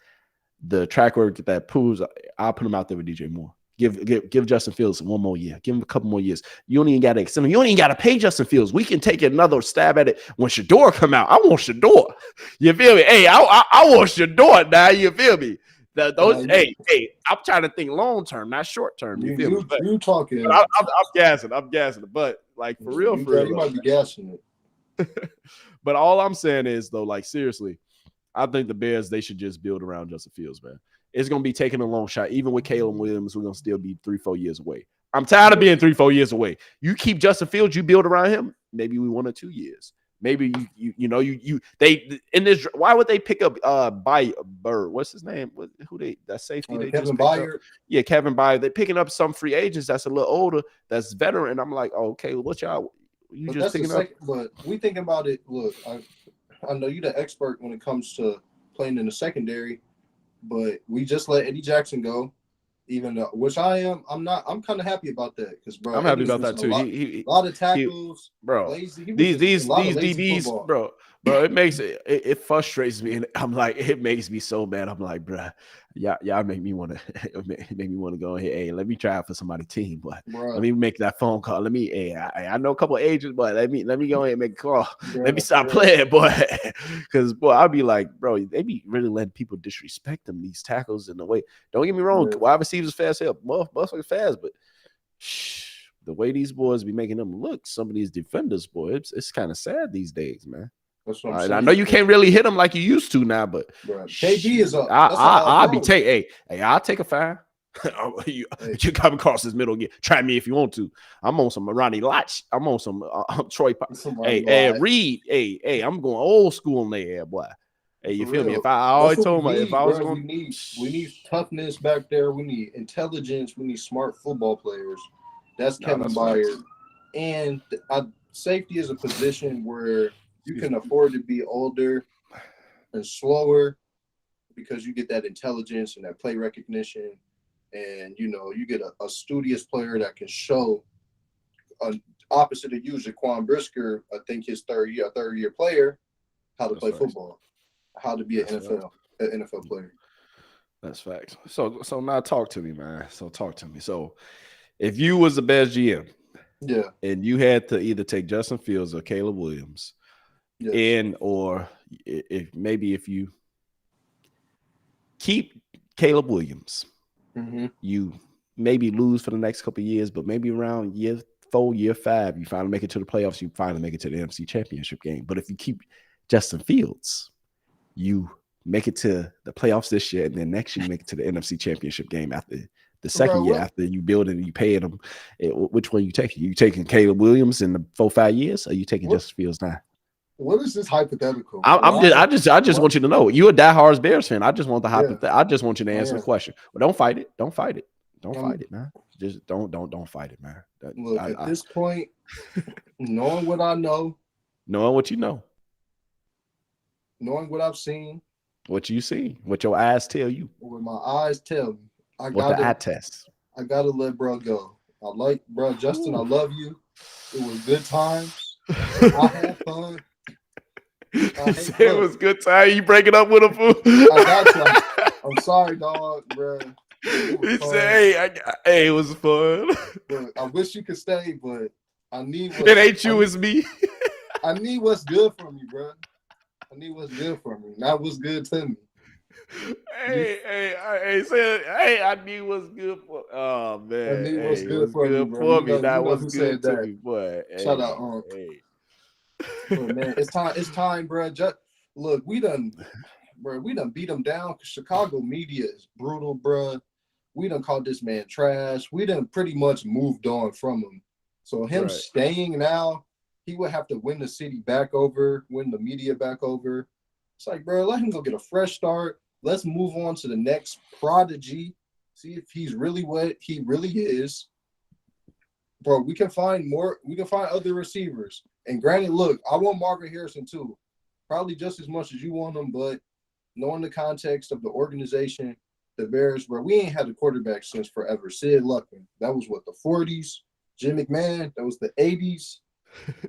the track record that proves. I'll put him out there with DJ Moore. Give Justin Fields one more year. Give him a couple more years. You don't even got to extend him. You don't even got to pay Justin Fields. We can take another stab at it when Shador come out. I want Shador. You feel me? Hey, I want Shador now. You feel me? Hey, I'm trying to think long term, not short term. You feel me? You talking? I'm gassing. But like for real, you might be gassing it. But all I'm saying is though, like seriously, I think the Bears, they should just build around Justin Fields, man. It's gonna be taking a long shot. Even with Caleb Williams, we're gonna still be 3-4 years away. I'm tired of being 3-4 years away. You keep Justin Fields, you build around him. Maybe we 1 or 2 years. Maybe they in this. Why would they pick up Bird? What's his name? That safety? They Kevin just Byard. Yeah, Kevin Byard. They're picking up some free agents that's a little older, that's veteran. I'm like, okay, what y'all? You but just thinking up? But we thinking about it. Look, I know you're the expert when it comes to playing in the secondary, but we just let Eddie Jackson go. Even though, which I am, I'm not. I'm kind of happy about that because, bro, I'm happy about that too. A lot of tackles, bro. Lazy. These DBs, bro. It frustrates me, and I'm like, it makes me so mad. I'm like, bro, y'all make me want to go ahead. Hey, let me try out for somebody's team, but let me make that phone call. Let me. Hey, I know a couple of agents, but let me go ahead and make a call. Let me stop playing, boy, because boy, I'll be like, bro, they be really letting people disrespect them, these tackles in the way. Don't get me wrong, wide receivers fast hell, motherfuckers fast, but the way these boys be making them look, some of these defenders, boy, it's kind of sad these days, man. That's what I'm saying. I know you can't really hit them like you used to now, but KD is up. I'll be taking. Hey, I'll take a fine. You come across this middle again. Try me if you want to. I'm on some Ronnie Lott. I'm on some Troy. Hey, Reed. Hey, I'm going old school in there, boy. Hey, you feel me? If I always told my, if I was going, we need toughness back there. We need intelligence. We need smart football players. That's Kevin Byard. And safety is a position where you can afford to be older and slower because you get that intelligence and that play recognition. And, you get a studious player that can show opposite of you, Jaquan Brisker, I think his third year player, how to play football, how to be an NFL player. That's facts. So now talk to me, man. Talk to me. So if you was the best GM, and you had to either take Justin Fields or Caleb Williams, or if you keep Caleb Williams, you maybe lose for the next couple of years, but maybe around year 4, year 5, you finally make it to the playoffs. You finally make it to the NFC Championship game. But if you keep Justin Fields, you make it to the playoffs this year, and then next year you make it to the NFC Championship game after the second year after you build it and you pay them. Which one you taking? You taking Caleb Williams in the 4-5 years, or you taking Justin Fields now? What is this hypothetical? I just want you to know. You're a diehard Bears fan. I just want I just want you to answer the question. Well, don't fight it. Don't fight it. Don't fight it, man. Just don't fight it, man. Look, at this point, knowing what I know, knowing what you know, knowing what I've seen, what you see, what your eyes tell you, what my eyes tell me, the eye test. I gotta let bro go. I like bro, Justin. I love you. It was good times. I had fun. It was good time. You breaking up with a fool? I got you. I'm sorry, dog, bro. He said, "Hey, it was fun." Look, I wish you could stay, but I need. It ain't you, it's me. I need what's good for me, bro. I need what's good for me, not what's good to me. Hey, I need what's good for. Oh man, I need what's good what's for good me, bro. for me. You Not know what's who good said to that. me, boy. Shout out, Hey. But man, it's time, bro. Look, we done beat them down. Chicago media is brutal, bro. We done called this man trash. We done pretty much moved on from him. So him staying now, he would have to win the city back over, win the media back over. It's like, bro, let him go get a fresh start. Let's move on to the next prodigy. See if he's really what he really is. Bro, we can find more. We can find other receivers. And granted, look, I want Marvin Harrison too. Probably just as much as you want him, but knowing the context of the organization, the Bears, bro, we ain't had a quarterback since forever. Sid Luckman. That was what, the 40s? Jim McMahon, that was the 80s.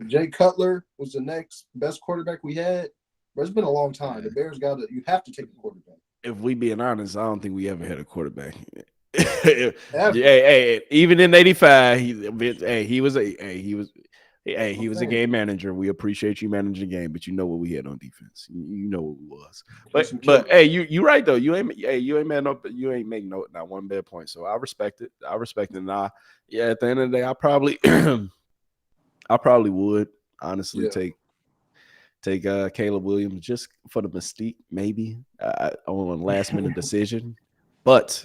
Jay Cutler was the next best quarterback we had. But it's been a long time. The Bears you have to take a quarterback. If we being honest, I don't think we ever had a quarterback. Hey, even in '85, he was a game manager. We appreciate you managing the game, but you know what we had on defense. You know what it was. But hey, you right though. You ain't man up. You ain't make not one bad point. So I respect it. At the end of the day, I probably would honestly take Caleb Williams just for the mystique, maybe on a last minute decision. But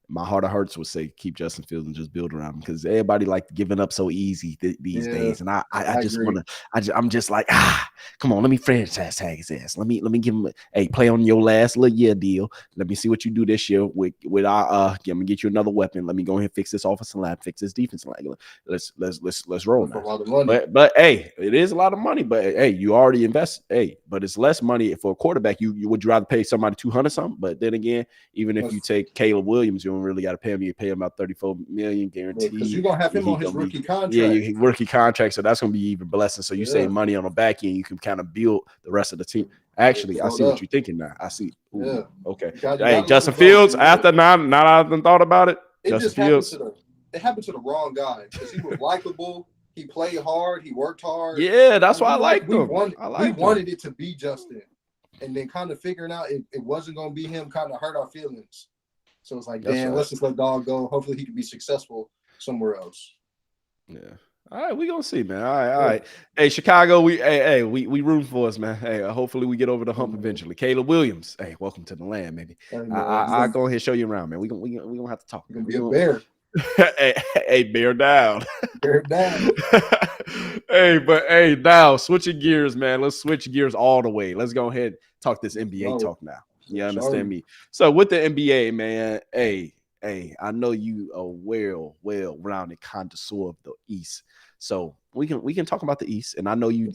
my heart of hearts would say keep Justin Fields and just build around him because everybody like giving up so easy these days, and I just want to. I'm just like come on, let me franchise tag his ass. Let me give him play on your last little year deal. Let me see what you do this year with our. I'm gonna get you another weapon. Let me go ahead and fix this offensive line, fix this defense line. Let's roll now. But hey, it is a lot of money. But hey, you already invest. But it's less money for a quarterback. You would rather pay somebody $200 something. But then again, even if you take Caleb Williams, you don't really got to pay him. You pay him about $34 million guaranteed. Because you're gonna have him on his rookie contract. Yeah, rookie contract. So that's gonna be even blessing. So you save money on the back end. You can kind of build the rest of the team. Actually, I see what you're thinking now. I see. Ooh, okay. Hey, Justin Fields. After not even thought about it. Justin Fields. It happened to the wrong guy because he was likable. He played hard. He worked hard. Yeah, that's why I liked him. We wanted it to be Justin, and then kind of figuring out it wasn't gonna be him. Kind of hurt our feelings. So it's like, damn, let's just let dog go. Hopefully he can be successful somewhere else. Yeah. All right, we gonna see, man. All right. Hey, Chicago, we root for us, man. Hey, hopefully we get over the hump eventually. Caleb Williams, hey, welcome to the land, maybe. I'll go ahead and show you around, man. We gonna have to talk. You're gonna be a bear. hey, bear down. Bear down. Now switching gears, man. Let's switch gears all the way. Let's go ahead and talk this NBA talk now. You understand me? So with the NBA, man, I know you are well-rounded connoisseur of the East. So we can talk about the East. And I know you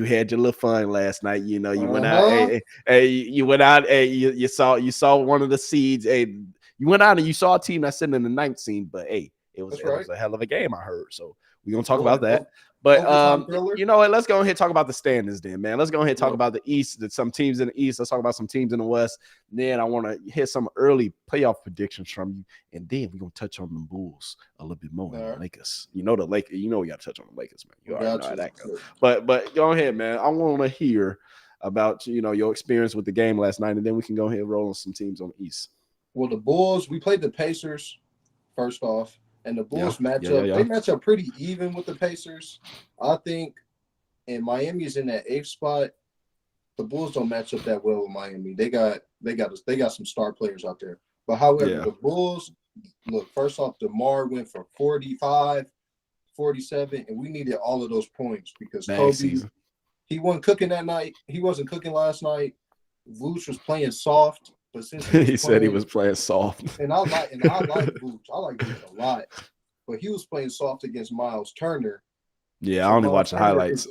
had your little fun last night. You know, you went out, you went out, you saw one of the seeds. You went out and you saw a team that's sitting in the 9th seed, but it was a hell of a game, I heard. So we're gonna talk about that. But you know what? Let's go ahead and talk about the standings then, man. Let's go ahead and talk about the East. Some teams in the East. Let's talk about some teams in the West. Then I want to hear some early playoff predictions from you, and then we're gonna touch on the Bulls a little bit more. The Lakers. You know the Lakers. You know we got to touch on the Lakers, man. You already know how that goes. But go ahead, man. I want to hear about your experience with the game last night, and then we can go ahead and roll on some teams on the East. Well, the Bulls. We played the Pacers first off. And the Bulls match up. They match up pretty even with the Pacers. I think, and Miami's in that 8th spot. The Bulls don't match up that well with Miami. They got some star players out there. But however, the Bulls, look, first off, DeMar went for 45, 47, and we needed all of those points because Kobe, he wasn't cooking that night. He wasn't cooking last night. Vooch was playing soft. But since he said he was playing soft, and I like Vooch. I like Vooch a lot, but he was playing soft against Miles Turner. Yeah, I only watch the highlights.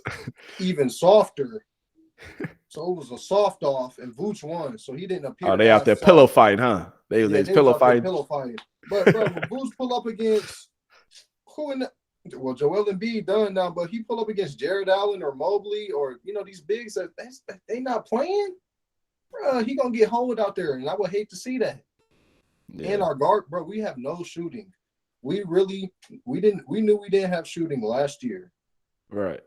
Even softer. So it was a soft off, and Vooch won. So he didn't appear. Oh, they out there pillow fighting, huh? They pillow fighting. But bro, when Vooch pull up against Joel Embiid done now, but he pull up against Jared Allen or Mobley or these bigs that they not playing. Bro, he gonna get hoed out there, and I would hate to see that. And our guard, bro, we have no shooting. We knew we didn't have shooting last year. Right.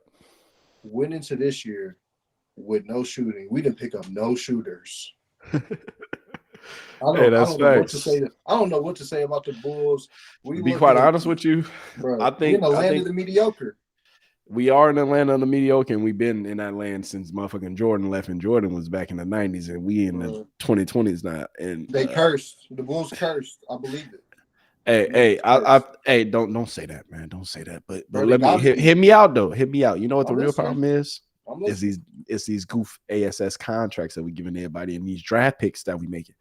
Went into this year with no shooting. We didn't pick up no shooters. I don't know what to say. I don't know what to say about the Bulls. To be quite honest with you, bro, I think we're in the land of the mediocre. We are in the land of the mediocre, and we've been in that land since motherfucking Jordan left, and Jordan was back in the 90s, and we in the 2020s now. And they cursed. The Bulls cursed. I believe it. Hey, don't say that, man. Don't say that. But let me hit me out though. Hit me out. You know what the real problem is? It's these goof ASS contracts that we giving everybody and these draft picks that we making.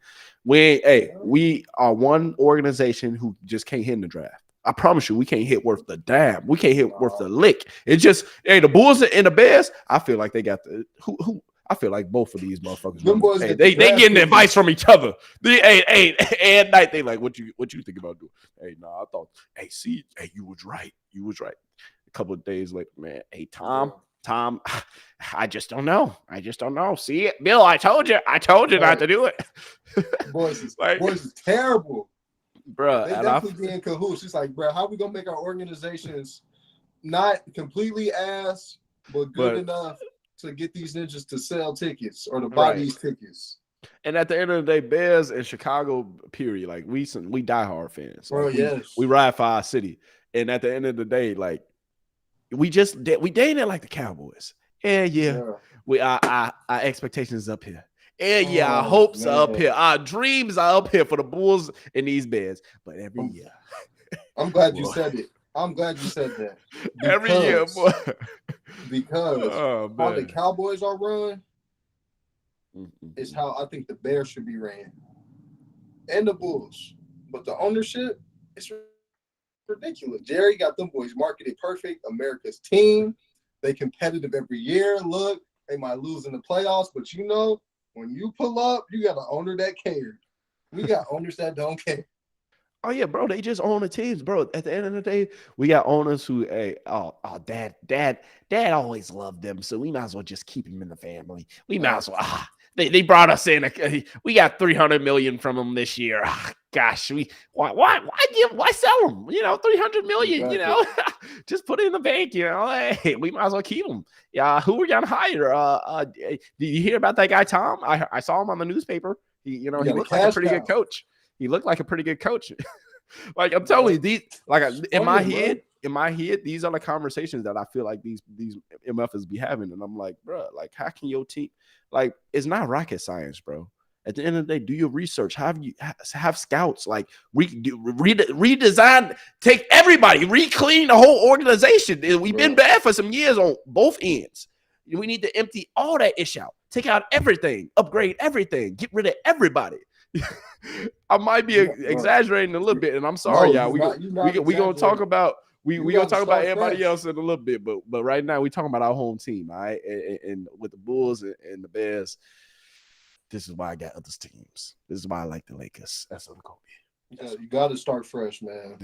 We are one organization who just can't hit in the draft. I promise you, we can't hit worth the damn. We can't hit worth the lick. It's just the Bulls and the Bears. I feel like they got the who. I feel like both of these motherfuckers. They getting advice from each other. At night they like, what you think about doing? Hey, I thought. You was right. You was right. A couple of days later, man. Hey, Tom, I just don't know. See it, Bill. I told you not to do it. Boys is terrible. Bro, they definitely be in cahoots. It's like, bro, how we gonna make our organizations not completely ass, but good enough to get these ninjas to sell tickets or to buy these tickets? And at the end of the day, Bears and Chicago, period. Like we diehard fans. Bro, yes, we ride for our city. And at the end of the day, like we dated like the Cowboys. Our expectations up here. Our hopes are up here. Our dreams are up here for the Bulls and these Bears. But every year. I'm glad you said it. I'm glad you said that. Every year, boy. Because how the Cowboys are run is how I think the Bears should be ran. And the Bulls. But the ownership is ridiculous. Jerry got them boys marketed perfect. America's team. They competitive every year. Look, they might lose in the playoffs, but when you pull up, you got an owner that cares. We got owners that don't care. Oh yeah, bro. They just own the teams, bro. At the end of the day, we got owners who, dad always loved them, so we might as well just keep him in the family. We might as well. They brought us in. We got $300 million from them this year. Gosh, why sell them? $300 million. Exactly. Just put it in the bank. Hey, we might as well keep them. Yeah, who we're gonna hire? Did you hear about that guy Tom? I saw him on the newspaper. He looked like a pretty good coach. He looked like a pretty good coach. Like I'm telling you, these in my head, these are the conversations that I feel like these MFs be having, and I'm like, bro, like how can your team? Like it's not rocket science, bro. At the end of the day, do your research. Have scouts, like redesign, take everybody, re-clean the whole organization. We've been bad for some years on both ends. We need to empty all that ish out, take out everything, upgrade everything, get rid of everybody. I might be exaggerating a little bit, and I'm sorry, y'all. We gonna talk about everybody else in a little bit, but right now we talking about our home team, all right? And with the Bulls and the Bears. This is why I got other teams. This is why I like the Lakers. That's what it's gonna be. You got to start fresh, man.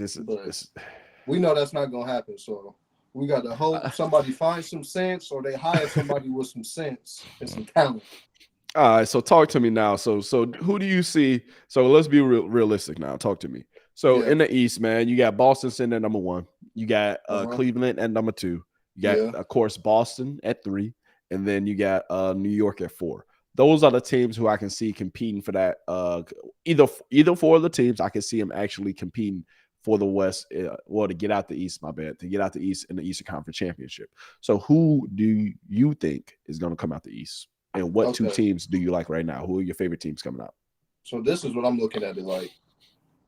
We know that's not gonna happen. So we got to hope somebody finds some sense, or they hire somebody with some sense and some talent. All right. So talk to me now. So who do you see? So let's be realistic now. Talk to me. So in the East, man, you got Boston sitting at number 1. You got Cleveland at number 2. You got of course Boston at 3, and then you got New York at 4. Those are the teams who I can see competing for that. Either four of the teams, I can see them actually competing for the West, to get out the East, to get out the East in the Eastern Conference Championship. So who do you think is going to come out the East? And what two teams do you like right now? Who are your favorite teams coming out? So this is what I'm looking at it like.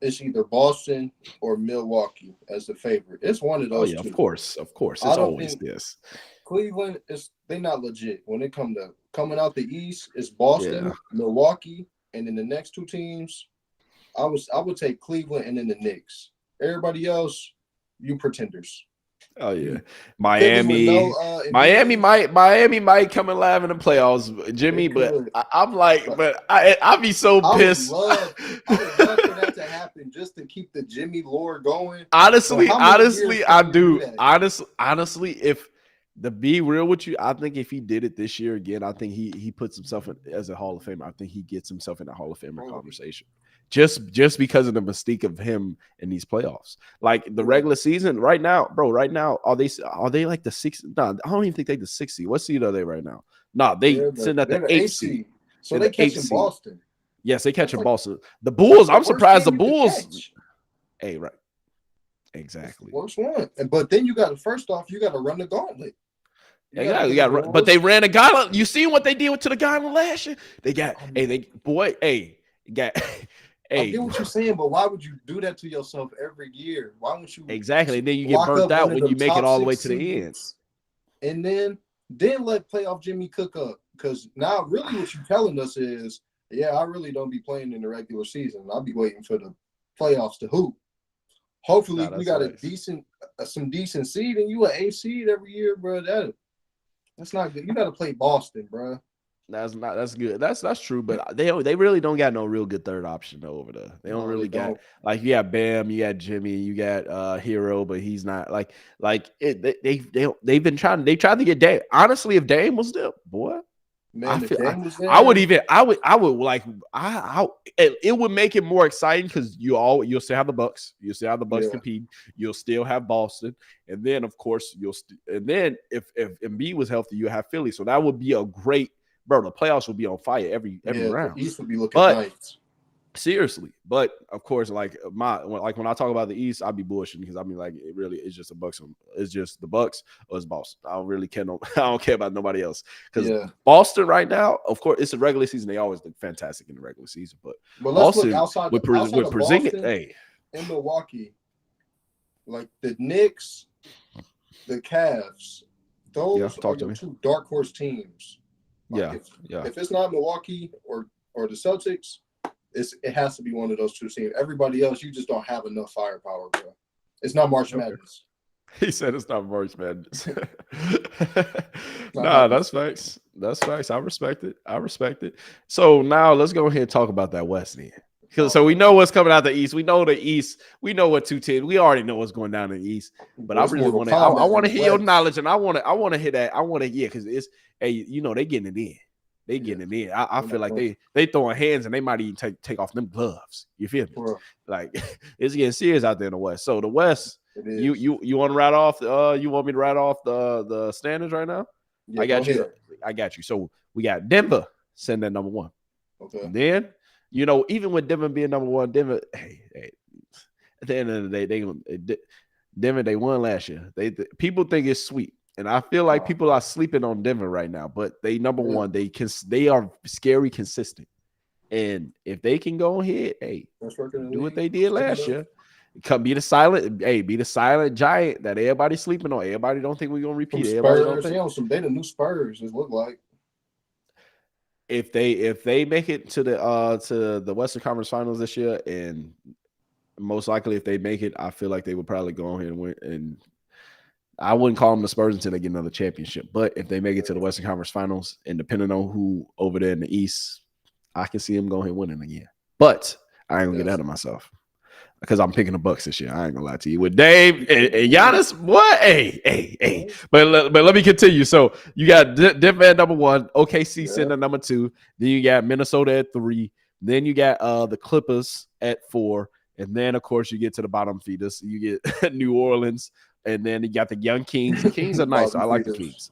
It's either Boston or Milwaukee as the favorite. It's one of those two. Of course. It's always this. Cleveland, they're not legit. When it comes to coming out the East, it's Boston, Milwaukee, and then the next two teams, I would take Cleveland and then the Knicks. Everybody else, you pretenders. Oh yeah, Miami might come alive in the playoffs, Jimmy. But I'm like, I'd be so pissed. I would love for that to happen just to keep the Jimmy lore going. Honestly, I do. Honestly, if to be real with you, I think if he did it this year again, I think he puts himself in, as a Hall of Famer. I think he gets himself in the Hall of Famer conversation. just because of the mystique of him in these playoffs. Like the regular season right now, bro. Right now, are they like the 6th? No, I don't even think they the 6th seed. What seed are they right now? No, they sitting at the 8th seed. So they catching Boston. Yes, they catching Boston. The Bulls. I'm surprised the Bulls. Hey, right. Exactly. Worst one. But then you got to, first off, you got to run the gauntlet. But they ran a gauntlet. You see what they did to the gauntlet last year? They got, I get what you're saying, but why would you do that to yourself every year? Why wouldn't you? Exactly. And then you get burnt out when you make it all the way to the end. And then let playoff Jimmy cook up. Because now really what you're telling us is, yeah, I really don't be playing in the regular season. I'll be waiting for the playoffs to hoop. Hopefully we got some decent seed, and you an A seed every year, bro. That's not good. You got to play Boston, bro. That's good. That's true, but they really don't got no real good third option over there. They don't really got like you got Bam, you got Jimmy, you got Hero, but he's not they've been trying. They tried to get Dame. Honestly, if Dame was there, boy. Man, it would make it more exciting because you'll still have the Bucks, compete, you'll still have Boston, and then of course and then if Embiid was healthy, you have Philly, so that would be a great, bro. The playoffs would be on fire every round. The East would be looking nice. Seriously, but of course, when I talk about the East, I'll be bullshitting because I mean, like, it's just it's just the Bucks or it's Boston. I don't really care. I don't care about nobody else because Boston right now, of course, it's a regular season. They always look fantastic in the regular season, but let's look outside with Porzingis, hey, in Milwaukee, like the Knicks, the Cavs, those are the two dark horse teams. Like if it's not Milwaukee or the Celtics. It has to be one of those two teams. Everybody else, you just don't have enough firepower, bro. It's not March Madness. He said it's not March Madness. Nah, that's facts. That's facts. I respect it. So now let's go ahead and talk about that West end. So we know what's coming out the East. We know the East. We know what 210. We already know what's going down in the East. But I really want to. I want to hear your knowledge, and I want to hear that. I want to because it's they getting it in. They getting it in. I feel like they throwing hands and they might even take off them gloves. You feel me? Bro. Like it's getting serious out there in the West. So the West, you want to write off? You want me to write off the standings right now? Yeah, I got you. So we got Denver sitting at number 1. Okay. And then even with Denver being number 1, Denver. Hey. At the end of the day, Denver they won last year. People think it's sweet. And I feel like people are sleeping on Denver right now, but they number 1. They are scary consistent, and if they can go ahead, do what they did last year, be the silent giant that everybody's sleeping on. Everybody don't think we're gonna repeat it. They the new Spurs. It look like if they make it to the Western Conference Finals this year, and most likely if they make it, I feel like they would probably go ahead and win. And I wouldn't call them the Spurs until they get another championship. But if they make it to the Western Conference Finals, and depending on who over there in the East, I can see them going and winning again. But I ain't gonna get out of myself because I'm picking the Bucks this year. I ain't gonna lie to you. With Dave and Giannis, what? Hey. But let me continue. So you got Denver at number 1, OKC sitting at number 2. Then you got Minnesota at 3. Then you got the Clippers at 4. And then, of course, you get to the bottom feeders. You get New Orleans. And then you got the young Kings. The Kings are nice. I like the Kings.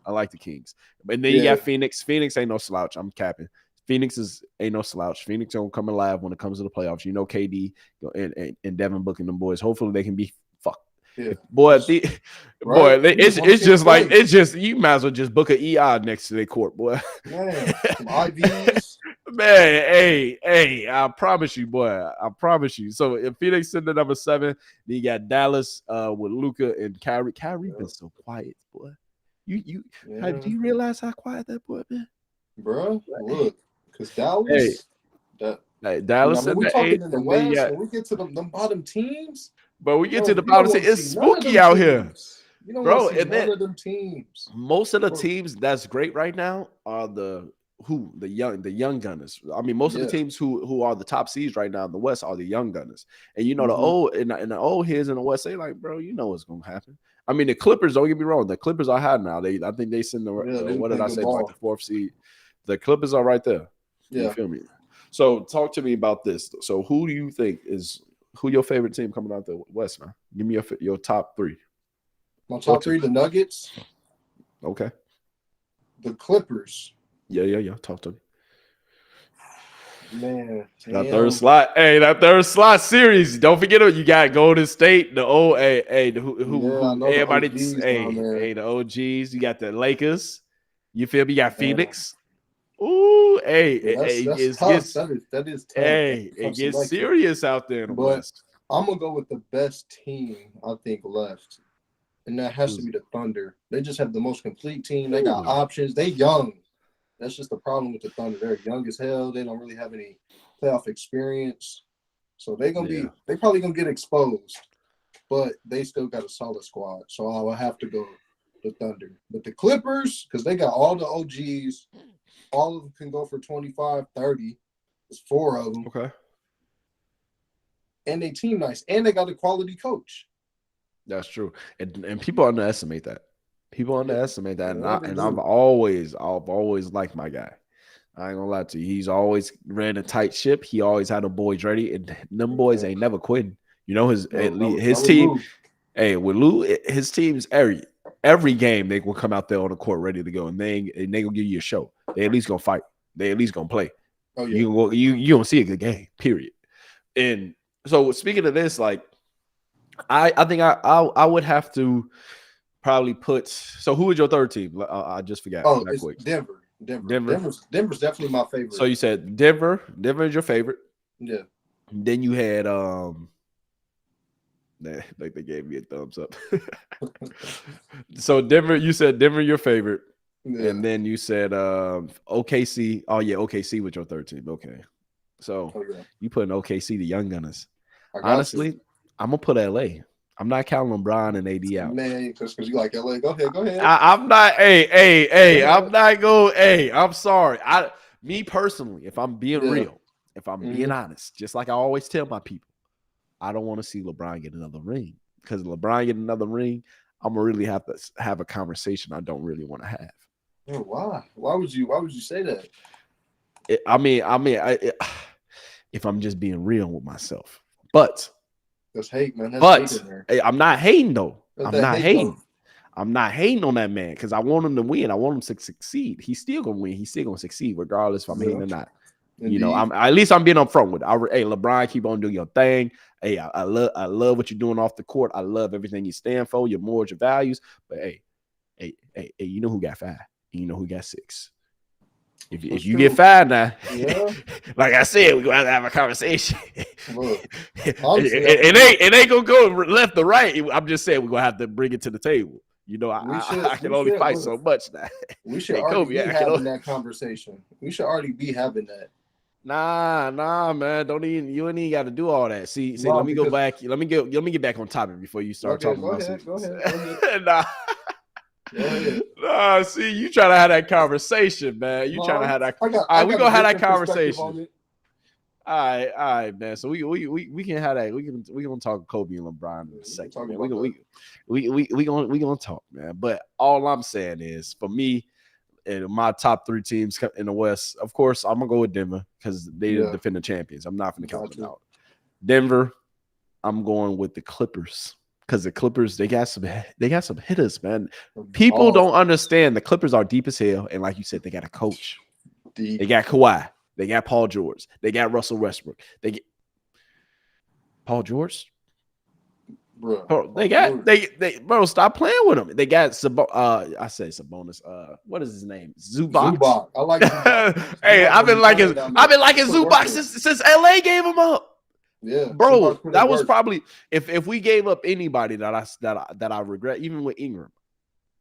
And then you got Phoenix. Phoenix ain't no slouch. I'm capping. Phoenix ain't no slouch. Phoenix don't come alive when it comes to the playoffs. KD and Devin Booker and them boys. Hopefully they can be fucked. Yeah. It's just you might as well just book an EI next to their court, boy. Man, some IVs. Man, hey, I promise you, boy. I promise you. So if Phoenix sitting at number 7, then you got Dallas with Luka and Kyrie. Kyrie been so quiet, boy. Do you realize how quiet that boy been? Bro, look, because Dallas. Dallas when we talking in the West, when we get to them bottom teams. But we get to the bottom team. It's spooky out here. Bro, and then of them teams. Most of the teams that's great right now are the young gunners. I mean, most of the teams who are the top seeds right now in the West are the young gunners. And the old and the old heads in the West say like, bro, you know what's gonna happen. I mean, the Clippers, don't get me wrong, the Clippers are high now. I think they send what did I say, like the 4th seed. The Clippers are right there. You feel me? So talk to me about this. So who do you think who your favorite team coming out the West, man? Give me your top three. My top three: the Nuggets, Okay. the Clippers. Yeah. Talk to me. Man, That third slot. Hey, that third slot series. Don't forget it. You got Golden State, the who everybody. The OGs. You got the Lakers. You feel me? You got Phoenix. Ooh, that's tough. That is tough. Hey, it gets serious out there in the West. I'm gonna go with the best team I think left, and that has to be the Thunder. They just have the most complete team. They got options. They young. That's just the problem with the Thunder. They're young as hell. They don't really have any playoff experience, so they probably gonna get exposed. But they still got a solid squad, so I will have to go the Thunder. But the Clippers, because they got all the OGs. All of them can go for 25, 30. There's 4 of them. Okay. And they team nice. And they got a quality coach. That's true. And people underestimate that. And I've always liked my guy. I ain't gonna lie to you. He's always ran a tight ship. He always had the boys ready. And them boys ain't never quitting. You know, his team. Hey, with Lou, his team's every game they will come out there on the court ready to go, and they gonna give you a show. They at least gonna fight. They at least gonna play. Oh yeah. You don't see a good game. Period. And so speaking of this, like I think I would have to probably put. So who is your third team? I just forgot. Oh, it's Denver. Denver's definitely my favorite. So you said Denver. Denver is your favorite. Yeah. Then you had like they gave me a thumbs up. So Denver, you said Denver your favorite. Yeah. And then you said OKC. Oh yeah, OKC with your third team. Okay. So you put in OKC, the Young Gunners. Honestly, I'm gonna put LA. I'm not counting LeBron and AD out. Man, because you like LA. Go ahead. I'm not. Hey. I'm not going. Hey, I'm sorry. Me personally, if I'm being real, if I'm being honest, just like I always tell my people, I don't want to see LeBron get another ring, because LeBron get another ring, I'm gonna really have to have a conversation I don't really want to have. Oh, why? Why would you say that? If I'm just being real with myself, but that's hate, man. I'm not hating though. I'm not hating on that man, because I want him to win. I want him to succeed. He's still gonna win. He's still gonna succeed, regardless if I'm hating or not. Indeed. You know, at least I'm being upfront with it. Hey, LeBron, keep on doing your thing. Hey, I love what you're doing off the court. I love everything you stand for, your morals, your values. But hey, you know who got 5? You know who got 6. If you get 5 now, like I said, we're gonna have a conversation. Look, it ain't gonna go left or right. I'm just saying we're gonna have to bring it to the table. You know, I can only fight so much now. We should already be having that conversation. We should already be having that. Nah, man. You ain't even got to do all that. See. Let me go back. Let me get back on topic before you start talking about. Go ahead. Nah. See, you trying to have that conversation, man. You trying to have that. All right, we gonna have that conversation. All right, man. So we can have that. We gonna talk Kobe and LeBron in a second. We gonna talk, man. But all I'm saying is, for me, and my top 3 teams in the West, of course, I'm gonna go with Denver, because they defend the champions. I'm not gonna count them out. Denver, I'm going with the Clippers, because the Clippers, they got some hitters, man. People don't understand the Clippers are deep as hell, and like you said, they got a coach. They got Kawhi. They got Paul George. They got Russell Westbrook. They get Paul George. Bro, bro, stop playing with them. They got I say Sabonis. What is his name? Zubac. I like Zubac. Hey, I've been liking Zubac since LA gave him up. Yeah, bro, that was probably if we gave up anybody that I regret, even with Ingram,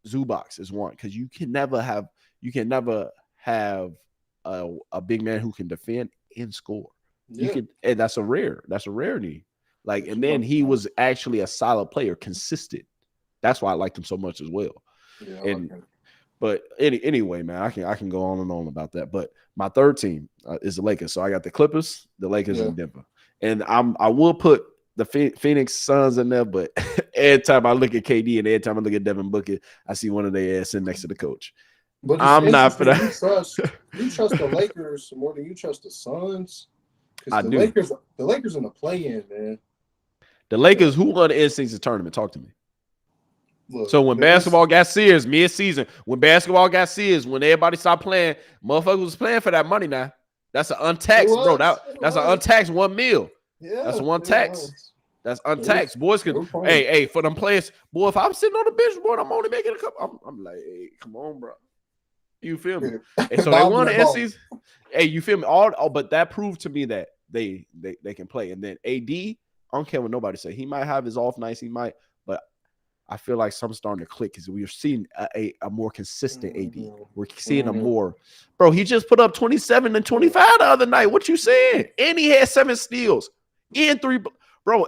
Zubac is one, because you can never have a big man who can defend and score. Yeah. And that's a rarity. Like, and then he was actually a solid player, consistent. That's why I liked him so much as well. Yeah, but anyway, man, I can go on and on about that. But my third team is the Lakers. So I got the Clippers, the Lakers, and Denver. And I will put the Phoenix Suns in there, but every time I look at KD and every time I look at Devin Booker, I see one of their ass sitting next to the coach. But I'm not for that. You trust the Lakers more than you trust the Suns. I Because do. the Lakers in the play-in, man. The Lakers, who won the in-season tournament? Talk to me. Look, So when basketball got serious, mid-season, when everybody stopped playing, motherfuckers was playing for that money now. That's an untaxed, bro. That's an untaxed $1 million. Yeah, that's one tax. That's untaxed. Boys can, for them players, boy, if I'm sitting on the bench, boy, I'm only making a couple. I'm like, hey, come on, bro. You feel me? And so they won the in-season. Hey, you feel me? But that proved to me that they can play. And then AD, I don't care what nobody say. He might have his off nights. He might, but I feel like something's starting to click because we're seeing a more consistent AD. We're seeing a more, bro. He just put up 27 and 25 the other night. What you saying? And he had 7 steals and 3, bro.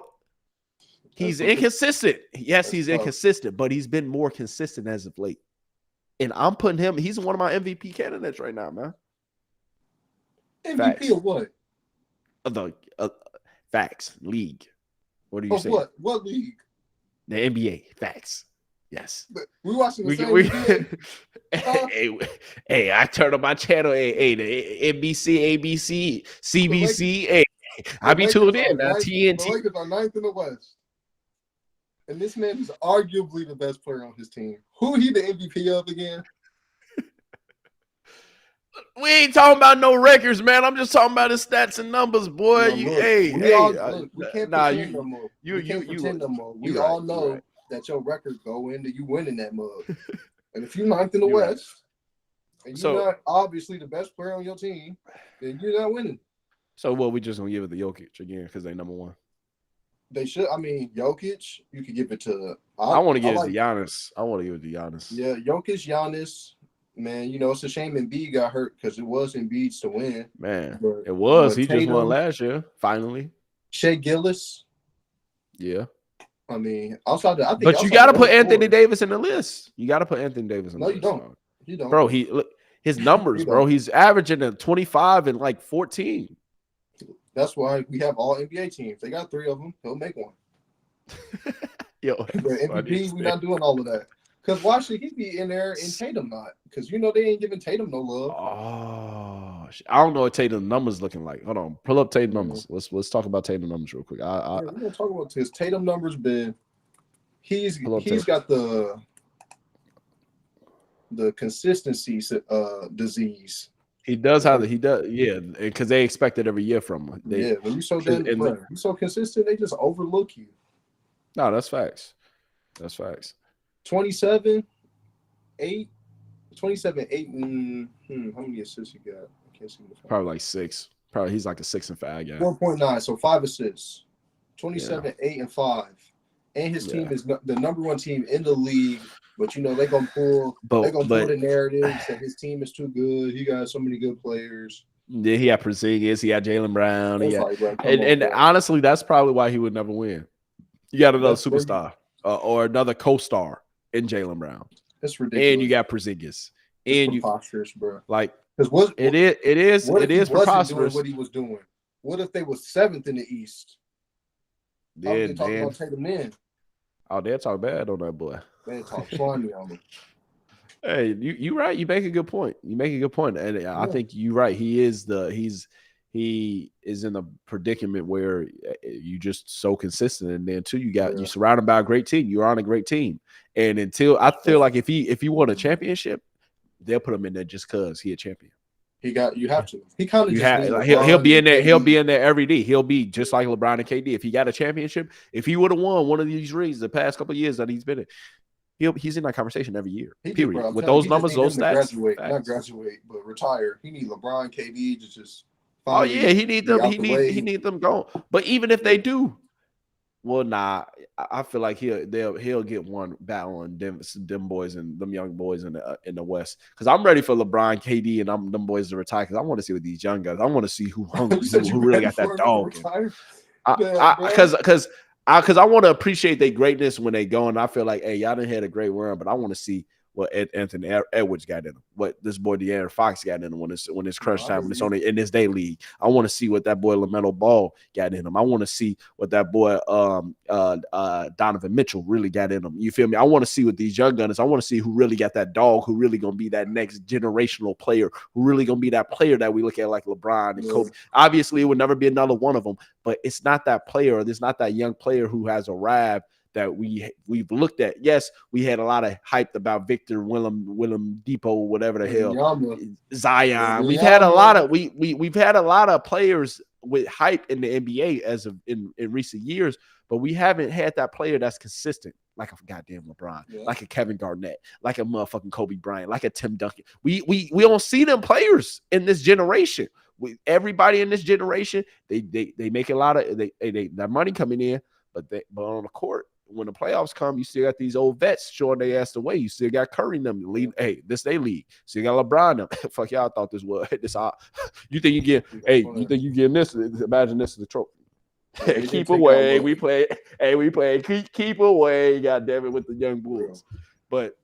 He's inconsistent. Yes, he's inconsistent, but he's been more consistent as of late. And I'm putting him. He's one of my MVP candidates right now, man. MVP Facts. Of what? The facts league. What are you saying? What league? The NBA. Facts. Yes. We watching the same hey, I turned on my channel. Hey, the NBC, ABC, CBC. Hey, I be tuned in now. TNT. The Lakers are 9th in the West. And this man is arguably the best player on his team. Who he the MVP of again? We ain't talking about no records, man. I'm just talking about his stats and numbers, boy. We can't pretend no more. We can't pretend no more. We all know that your record go into you winning that mug. And if you're 9th in the West, and you're not obviously the best player on your team, then you're not winning. So, we just gonna give it to Jokic again because they number 1. They should. I mean, Jokic, you could give it to. I want to give it to Giannis. Yeah, Jokic, Giannis. Man, it's a shame Embiid got hurt because it was Embiid's to win. Man, it was. He just won last year, finally. Shea Gillis. Yeah. I mean, but you got to put Anthony Davis in the list. You got to put Anthony Davis in the list. No, you don't. You don't. Bro, his numbers, bro. He's averaging a 25 and like 14. That's why we have all NBA teams. They got 3 of them. He'll make one. Yo, MVP, we're not doing all of that. Because why should he be in there and Tatum not? Because they ain't giving Tatum no love. Oh, I don't know what Tatum numbers looking like. Hold on, pull up Tatum numbers. Let's talk about Tatum numbers real quick. We're gonna talk about his Tatum numbers. Been he's got the consistency disease. He does because they expect it every year from him. When you so you're so consistent, they just overlook you. No, that's facts. 27, 8, and how many assists you got? I can't see. Probably like 6. Probably he's like a 6 and 5 guy. 4.9, so 5 assists. 27, 8, and 5. And his team is the number 1 team in the league. But they're gonna pull the narrative that his team is too good. He got so many good players. Yeah, he had Porzingis, he had Jaylen Brown, and honestly, that's probably why he would never win. You got another superstar or another co-star in Jaylen Brown. That's ridiculous. And you got Porzingis. And you preposterous, bro. Like it is preposterous. What he was doing. What if they was 7th in the East? Yeah, talking about Tatum then. Oh, they'll talk bad on that boy. Man, talk funny on him. Hey, you right. You make a good point. And I think you're right. He is in a predicament where you just so consistent, and then too you surrounded by a great team. You're on a great team, and until I feel like if he won a championship, they'll put him in there just because he a champion. You have to. He kind of he'll be in there. He'll be in there every day. He'll be just like LeBron and KD. If he got a championship, if he would have won one of these rings the past couple of years that he's been in, he's in that conversation every year. Period. With those numbers, those stats, not graduate, but retire. He need LeBron, KD to just. Oh yeah, he need them. He need them going. But even if they do, well, nah. I feel like he'll get one battle on them boys and them young boys in the West. Because I'm ready for LeBron, KD, and them boys to retire. Because I want to see with these young guys. I want to see who really got that dog. Because I want to appreciate their greatness when they go. And I feel like, hey, y'all done had a great run, but I want to see what Anthony Edwards got in him, what this boy De'Aaron Fox got in him when it's crunch time, when it's only in this day league. I want to see what that boy LaMelo Ball got in him. I want to see what that boy Donovan Mitchell really got in him. You feel me? I want to see what these young gunners. I want to see who really got that dog, who really gonna be that next generational player, who really gonna be that player that we look at like LeBron and Kobe. Obviously, it would never be another one of them, but it's not that player, or there's not that young player who has arrived that we've looked at. Yes, we had a lot of hype about Victor Willem Depot, whatever the hell, Zion. We've had a lot of we've had a lot of players with hype in the NBA as of in recent years, but we haven't had that player that's consistent, like a goddamn LeBron, like a Kevin Garnett, like a motherfucking Kobe Bryant, like a Tim Duncan. We don't see them players in this generation. Everybody in this generation, they make a lot of that money coming in, but on the court, when the playoffs come, you still got these old vets showing their ass the way. You still got Curry and them lead. Hey, this they league. So you got LeBron them. Fuck y'all thought this was this. You think you get? Hey, you think you getting this? Imagine this is the trophy. Hey, keep away. We play. Hey, we play. Keep away. God damn it, with the young Bulls. But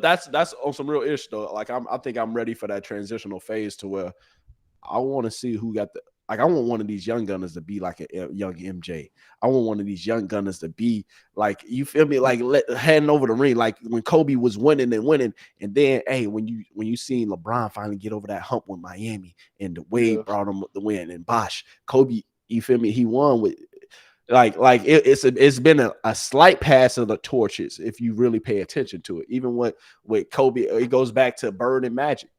that's on some real ish though. Like I think I'm ready for that transitional phase to where I want to see who got the. Like, I want one of these young gunners to be like a young MJ. I want one of these young gunners to be like, you feel me? Like heading over the ring, like when Kobe was winning, and then hey, when you seen LeBron finally get over that hump with Miami, and the Wade brought him the win, and Bosh, Kobe, you feel me? He won with it's been a slight pass of the torches if you really pay attention to it. Even with Kobe, it goes back to Bird and Magic.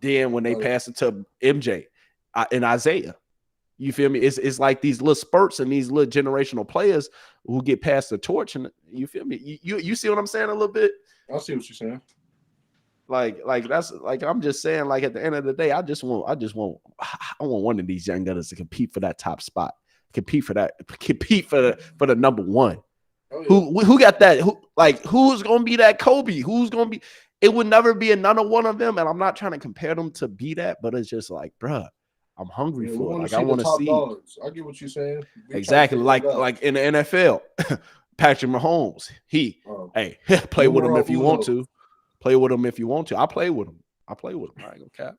Then when they pass it to MJ. And Isaiah, you feel me? It's like these little spurts and these little generational players who get past the torch, and you feel me? You see what I'm saying a little bit? I see what you're saying. Like that's like I'm just saying. Like at the end of the day, I want one of these young gunners to compete for that top spot, compete for the number one. Oh, yeah. Who got that? Who's gonna be that Kobe? Who's gonna be? It would never be another one of them, and I'm not trying to compare them to be that, but it's just like, bruh. I'm hungry for it. Like I want to see. Dogs. I get what you're saying. Exactly. Like in the NFL, Patrick Mahomes. Hey, play with him if you want to. Play with him if you want to. I play with him. I ain't gonna cap.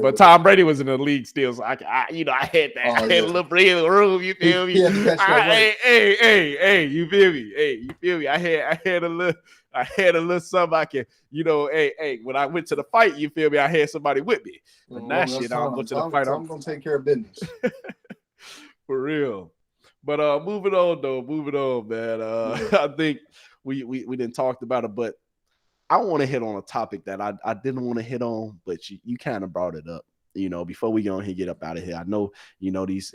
But Tom Brady was in the league still, so I had that. I had a little breathing room. You feel me? Hey, you feel me? Hey, you feel me? I had a little something I can, when I went to the fight, you feel me? I had somebody with me. But now shit, I'll go to the fight. I'm gonna take care of business. For real. But moving on, man. I think we didn't talk about it, but I want to hit on a topic that I didn't want to hit on, but you kind of brought it up, before we go and get up out of here. I know, these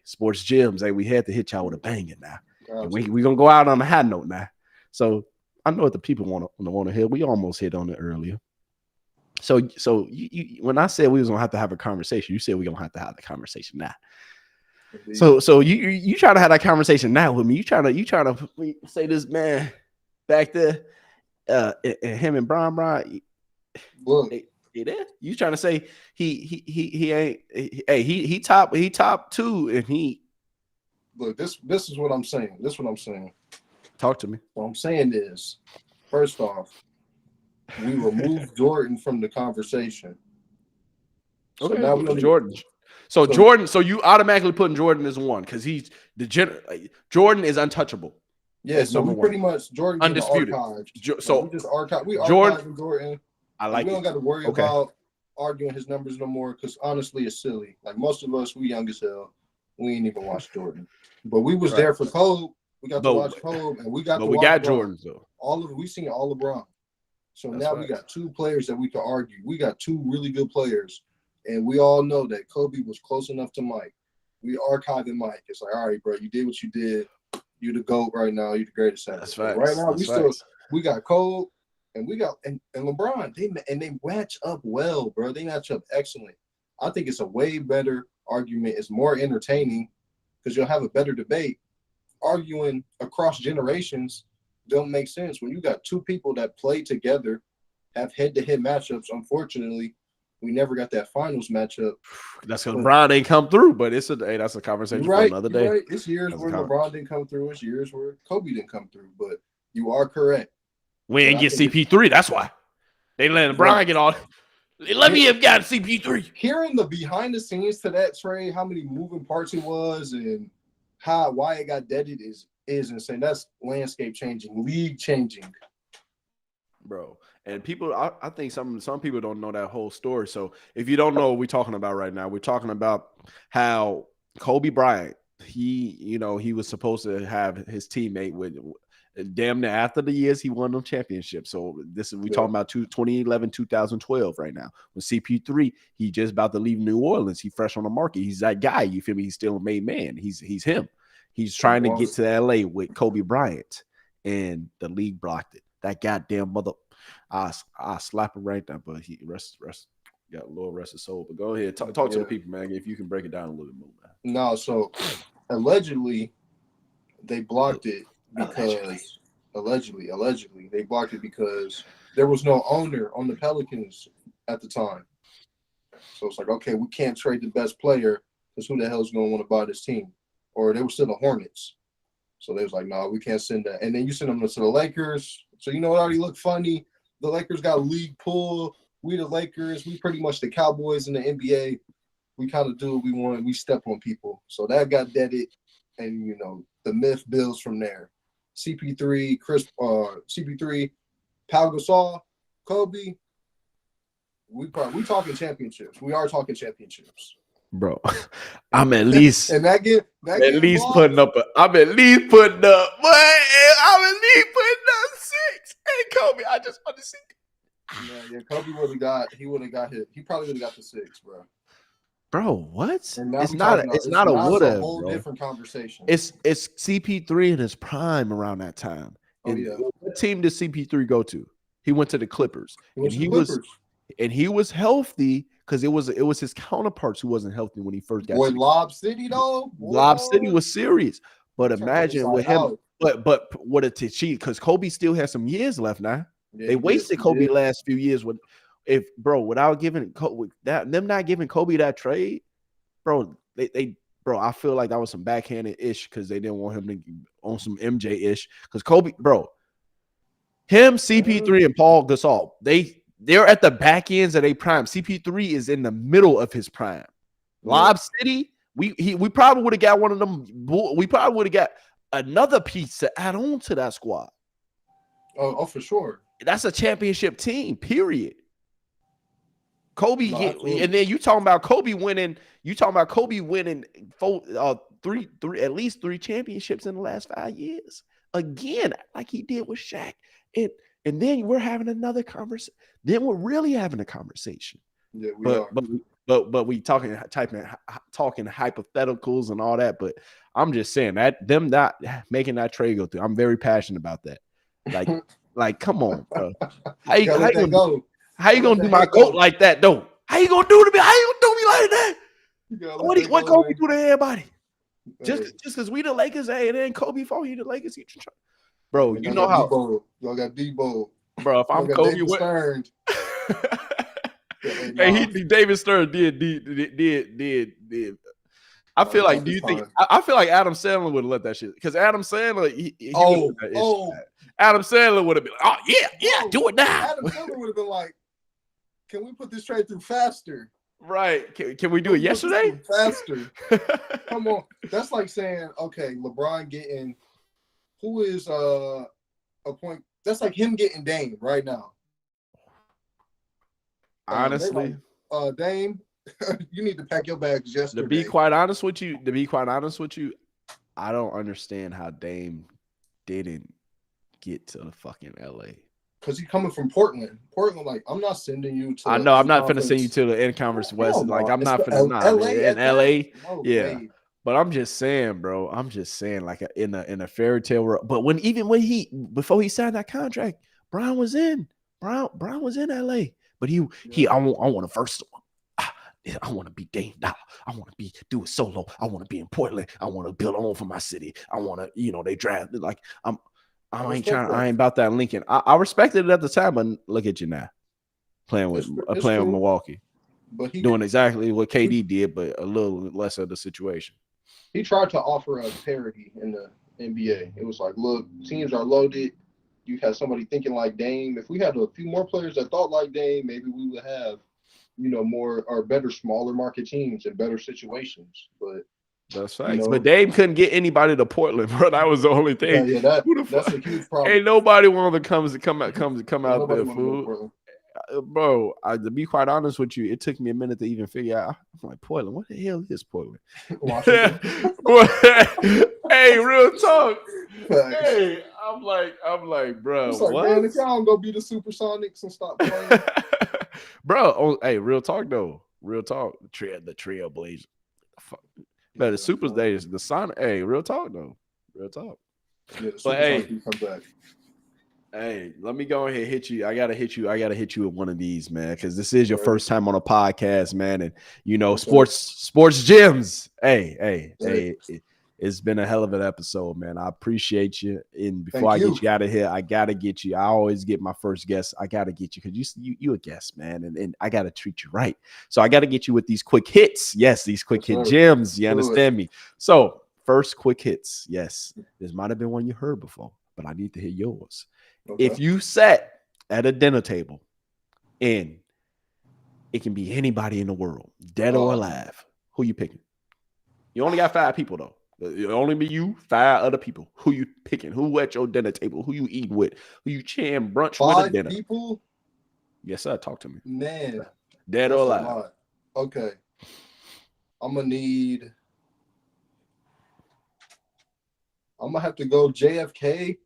sports gyms, we had to hit y'all with a banger now. We're gonna go out on a high note now. So I know what the people want to hear. We almost hit on it earlier. So you when I said we was gonna have a conversation, you said we're gonna have to have the conversation now. Indeed. So you trying to have that conversation now with me. You trying to say this man back there, and him and Brian. Look, you trying to say he ain't he top two, and he look, this is what I'm saying. This is what I'm saying. Talk to me. What I'm saying is, first off, we removed Jordan from the conversation. So okay, now we Jordan. So Jordan. So you automatically putting Jordan as one because he's Jordan is untouchable. Yeah. So we pretty much Jordan undisputed. So we just archive. We Jordan. I like. We don't got to worry about arguing his numbers no more because honestly, it's silly. Like most of us, we young as hell. We ain't even watch Jordan, but we was there for Kobe. We got to watch Kobe, and we got. But we got Jordan though. We seen all LeBron. So now we got two players that we can argue. We got two really good players, and we all know that Kobe was close enough to Mike. We archiving Mike. It's like, all right, bro, you did what you did. You the GOAT right now. You the greatest ever. That's right. Right now, we got Kobe, and we got and LeBron. They match up well, bro. They match up excellent. I think it's a way better argument. It's more entertaining because you'll have a better debate. Arguing across generations don't make sense when you got two people that play together, have head-to-head matchups. Unfortunately, we never got that finals matchup. That's because LeBron ain't come through, but that's a conversation for another day. Right. It's years where LeBron didn't come through. It's years where Kobe didn't come through. But you are correct. We didn't get CP3. That's why they let LeBron get all. Let me have got CP3. Hearing the behind the scenes to that trade, how many moving parts it was, and why it got deaded is insane. That's landscape changing, league changing, bro. And people, I think some people don't know that whole story. So if you don't know what we're talking about right now, we're talking about how Kobe Bryant, he was supposed to have his teammate with damn near after the years he won the championship. So we talking about 2011, 2012 right now. With CP3, he just about to leave New Orleans. He fresh on the market. He's that guy. You feel me? He's still a made man. He's him. He's trying to get to LA with Kobe Bryant, and the league blocked it. That goddamn mother. I slap him right now, but he rest got a little rest of soul. But go ahead, talk to the people, man. If you can break it down a little bit more, man. No, so allegedly they blocked it because allegedly they blocked it because there was no owner on the Pelicans at the time. So it's like, okay, we can't trade the best player because who the hell is going to want to buy this team? Or they were still the Hornets. So they was like, no, we can't send that. And then you send them to the Lakers. So you know it already looked funny. The Lakers got a league pull. We the Lakers. We pretty much the Cowboys in the NBA. We kind of do what we want. We step on people. So that got deaded. And, the myth builds from there. CP3, CP3, Pau Gasol, Kobe. We talking championships. We are talking championships. Bro, I'm at least and I'm at least putting up 6. Hey, Kobe, I just want to see. Yeah, Kobe would have got hit. He probably would have got the 6, bro. Bro, what? It's not a would have. Whole different conversation. It's CP3 in his prime around that time. What team did CP3 go to? He went to the Clippers. He was healthy because it was his counterparts who wasn't healthy when he first got. Boy, Lob City though. Lob City was serious, but imagine with him. But what a cheat because Kobe still has some years left now. Yeah, they wasted Kobe last few years without giving Kobe them not giving Kobe that trade, bro. I feel like that was some backhanded ish because they didn't want him to on some MJ ish because Kobe, bro, him, CP3 and Paul Gasol, they're at the back ends of their prime. CP3 is in the middle of his prime. Lob City, we probably would have got one of them. We probably would have got another piece to add on to that squad. Oh, for sure. That's a championship team, period. Kobe and then you talking about Kobe winning. You talking about Kobe winning at least 3 championships in the last 5 years. Again, like he did with Shaq. And then we're having another conversation. Then we're really having a conversation. Yeah, we are. But we talking hypotheticals and all that. But I'm just saying that them not making that trade go through. I'm very passionate about that. Like come on, bro. How you gonna do my goat like that though? How you gonna do to me? How you gonna do me like that? What Kobe do to everybody? Just because we the Lakers, and then Kobe fought you the Lakers. Bro, you know how y'all got Debo. Bro, if I'm Kobe, David Stern did. I feel like. Do you think? I feel like Adam Sandler would have let that shit because Adam Sandler. Adam Sandler would have been like, oh yeah, do it now. Adam Sandler would have been like, can we put this trade through faster? Right? Can we do it yesterday? Faster. Come on. That's like saying, okay, LeBron getting who is a point. That's like him getting Dame right now. Honestly, Dame, you need to pack your bags yesterday. To be quite honest with you, I don't understand how Dame didn't get to fucking LA. Because he's coming from Portland. Portland, like, I'm not sending you to. I know, I'm not finna send you to the Conference West. Like, I'm not finna LA in LA. No, yeah. Babe. But I'm just saying, bro. Like in a fairy tale world. But before he signed that contract, Brown was in LA. But I want a first one. I want to be Dame Dollar. I want to do it solo. I want to be in Portland. I want to build on for my city. I want to, they drafted like I ain't about that Lincoln. I respected it at the time, but look at you now, playing with Milwaukee, but doing exactly what KD did, but a little less of the situation. He tried to offer a parity in the NBA. It was like, look, teams are loaded. you had somebody thinking like Dame. If we had a few more players that thought like Dame, maybe we would have, more or better smaller market teams and better situations. But that's facts. But Dame couldn't get anybody to Portland, bro. That was the only thing. Yeah, that's a huge problem. Ain't nobody wanted to come out there, fool. Bro, to be quite honest with you, it took me a minute to even figure out. I'm like, Portland, what the hell is Portland? Hey, real talk. Hey, I'm like, bro, it's like, what? Man, if y'all don't go be the Supersonics and stop playing. Bro, hey, real talk though. Real talk. The Trailblazers. Man, the Super Days, the Sonic. Hey, real talk though. Real talk. Yeah, the Super come back. Hey, let me go ahead and hit you. I gotta hit you with one of these, man, because this is your first time on a podcast, man. And sports gems. Hey. It's been a hell of an episode, man. I appreciate you. And before I get you out of here, I gotta get you. I always get my first guest. I gotta get you because you a guest, man, and I gotta treat you right. So I gotta get you with these quick hits. Yes, these quick hit gems. You understand me? So first quick hits. Yes, this might have been one you heard before, but I need to hear yours. Okay. If you sat at a dinner table and it can be anybody in the world, dead or alive, who you picking? You only got 5 people though. It'll only be you, 5 other people. Who you picking? Who at your dinner table? Who you eating with? Who you sharing brunch with at dinner? 5 people? Yes, sir. Talk to me. Man. Dead or alive. Okay. I'm going to have to go JFK.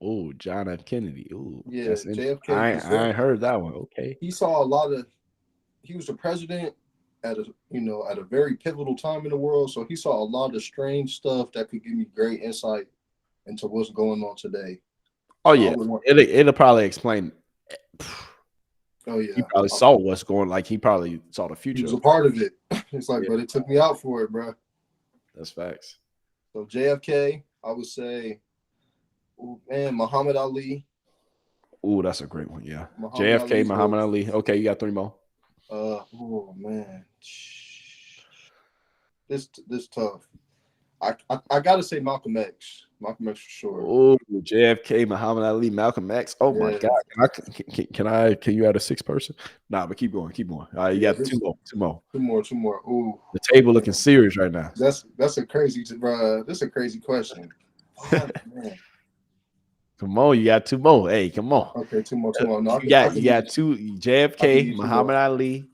Oh, John F. Kennedy. Oh, yeah, JFK. I ain't heard that one. Okay. He was the president at a very pivotal time in the world. So he saw a lot of strange stuff that could give me great insight into what's going on today. Oh, yeah. It'll probably explain. Oh, yeah. He probably saw what's going like he probably saw the future. He was a part of it. It's like, but it took me out for it, bro. That's facts. So JFK, I would say, Muhammad Ali. Ooh, that's a great one. Yeah. JFK, Muhammad Ali. Okay, you got 3 more. Oh man, this tough. I gotta say Malcolm X. Malcolm X for sure. Oh, JFK, Muhammad Ali, Malcolm X. Oh my God, can you add a 6th person? Nah, but keep going. All right, you got 2 more. Two more. Ooh, the table looking serious right now. That's a crazy, bro. This is a crazy question. Oh, man. Come on, you got 2 more. Hey, come on. Okay, 2 more. No, you got 2 JFK, Muhammad Ali,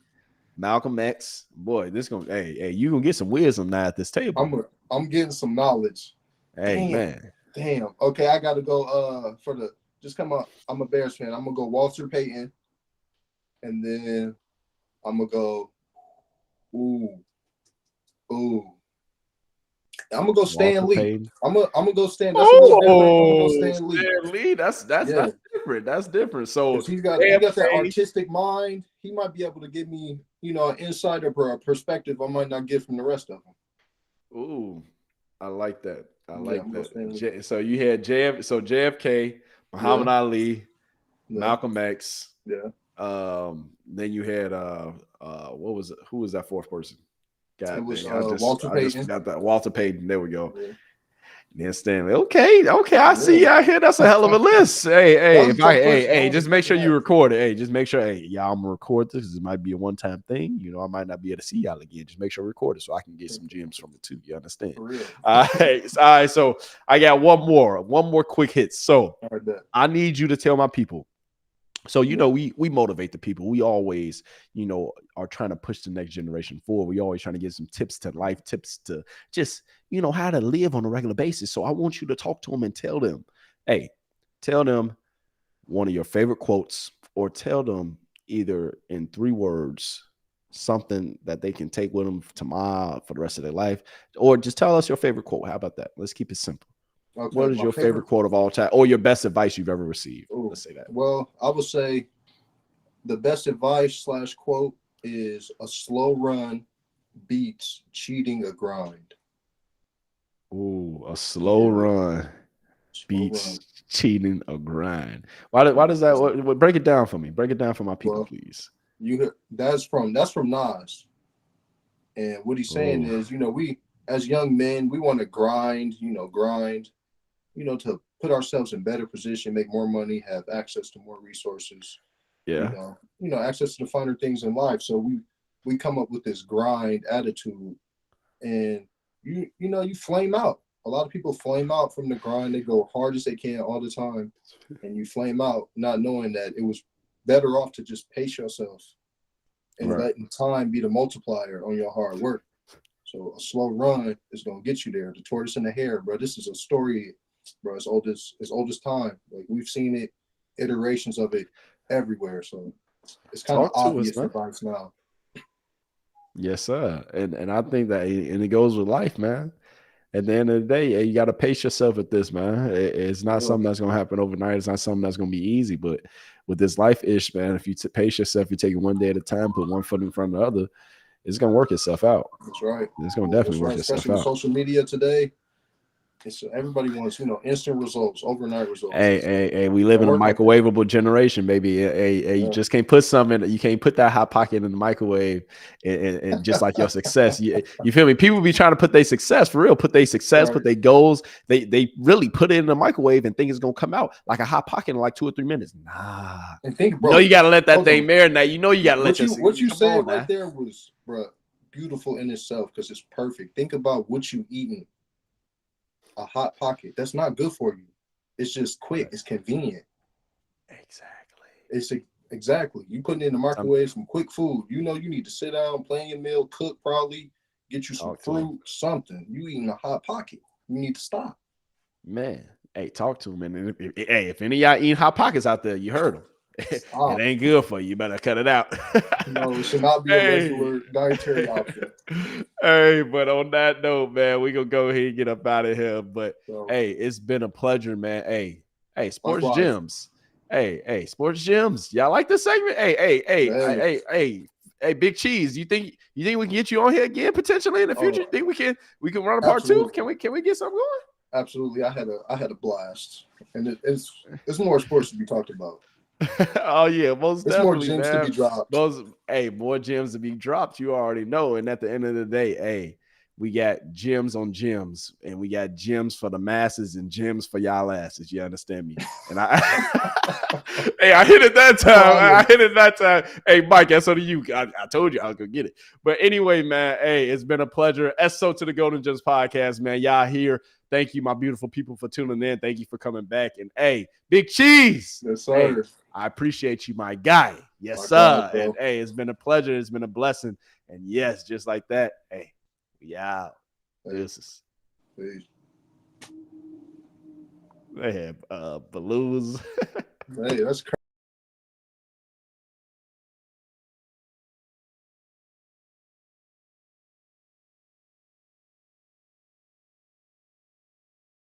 Malcolm X. Boy, this gonna you gonna get some wisdom now at this table. I'm getting some knowledge. Hey, Damn. Okay, I gotta go I'm a Bears fan. I'm gonna go Walter Payton, and then I'm gonna go I'm gonna go Stan Lee. I'm gonna go Stan. That's Stan Lee. That's different. That's different. So he got that artistic mind. He might be able to give me, an insight or a perspective I might not get from the rest of them. Ooh, I like that. So you had JFK, Muhammad Ali, Malcolm X. Yeah. Then you had who was that 4th person? It was Walter Payton. Got that Walter Payton. There we go. Yeah. Then Stanley. Okay. I see you out here. That's a hell of a list. Hey, just make sure you record it. Hey, just make sure. Hey, y'all, I'm gonna record this. It might be a one-time thing. I might not be able to see y'all again. Just make sure record it so I can get some gems from it too. You understand? For real. All right. So I got one more quick hit. So I need you to tell my people. So, we motivate the people. We always, are trying to push the next generation forward. We always trying to get some tips to life, tips to just, how to live on a regular basis. So I want you to talk to them and tell them one of your favorite quotes, or tell them either in 3 words, something that they can take with them tomorrow for the rest of their life, or just tell us your favorite quote. How about that? Let's keep it simple. Okay, what is your favorite quote of all time, or your best advice you've ever received? Let's say that. Well, I would say the best advice / quote is a slow run beats cheating a grind. Ooh, a slow run beats cheating a grind. Why does that? Break it down for me. Break it down for my people, please. That's from Nas, and what he's saying is, we as young men, we want to grind, to put ourselves in better position, make more money, have access to more resources. Yeah. Access to the finer things in life. So we come up with this grind attitude, and you flame out. A lot of people flame out from the grind. They go hard as they can all the time, and you flame out not knowing that it was better off to just pace yourself and letting time be the multiplier on your hard work. So a slow run is gonna get you there. The tortoise and the hare, bro. This is a story, bro. As old as time. Like, we've seen it, iterations of it everywhere. So it's kind of obvious advice now. Yes, sir. And I think that, and it goes with life, man. At the end of the day, you got to pace yourself at this, man. It's not something that's going to happen overnight. It's not something that's going to be easy. But with this life-ish, man, if you pace yourself, you take it one day at a time, put one foot in front of the other, it's going to work itself out. That's right. It's going to definitely work itself Especially out. with social media today. Everybody wants, instant results, overnight results. Hey, we live in a microwavable generation, baby. Hey, you just can't put something. You can't put that hot pocket in the microwave, and just like your success. You feel me? People be trying to put their success for real, put their success, put their goals. They really put it in the microwave and think it's gonna come out like a hot pocket in like 2 or 3 minutes. Nah. And think, bro. You gotta let that thing marinate. You gotta let what you said right there was, bro, beautiful in itself, because it's perfect. Think about what you eating. A hot pocket, that's not good for you. It's just quick. It's convenient. Exactly. You putting it in the microwave, some quick food. You need to sit down, plan your meal, cook, probably get you some fruit, something. You eating a hot pocket. You need to stop. Man, hey, talk to him. And if any of y'all eating hot pockets out there, you heard them. It ain't good for you. You better cut it out. No, it should not be a regular dietary option. Hey, but on that note, man, we're gonna go ahead and get up out of here. But hey, it's been a pleasure, man. Hey, Sports Gemz. Hey, Sports Gemz. Y'all like this segment? Hey, Big Cheese. You think we can get you on here again potentially in the future? You think we can run a part 2? Can we get something going? Absolutely. I had a blast, and it's more sports to be talked about. Oh yeah, most definitely. More gems to be dropped. More gems to be dropped. You already know. And at the end of the day, we got gems on gems, and we got gems for the masses and gems for y'all asses. You understand me? And I hit it that time. Hey, Mike, that's on you. I told you I was gonna get it. But anyway, man, it's been a pleasure. So to the Golden Gems podcast, man. Y'all here. Thank you, my beautiful people, for tuning in. Thank you for coming back. And Big Cheese. Yes, sir. I appreciate you, my guy. Yes, sir. And it's been a pleasure. It's been a blessing. And yes, just like that. We out. Peace. They have balloons. Hey, that's crazy.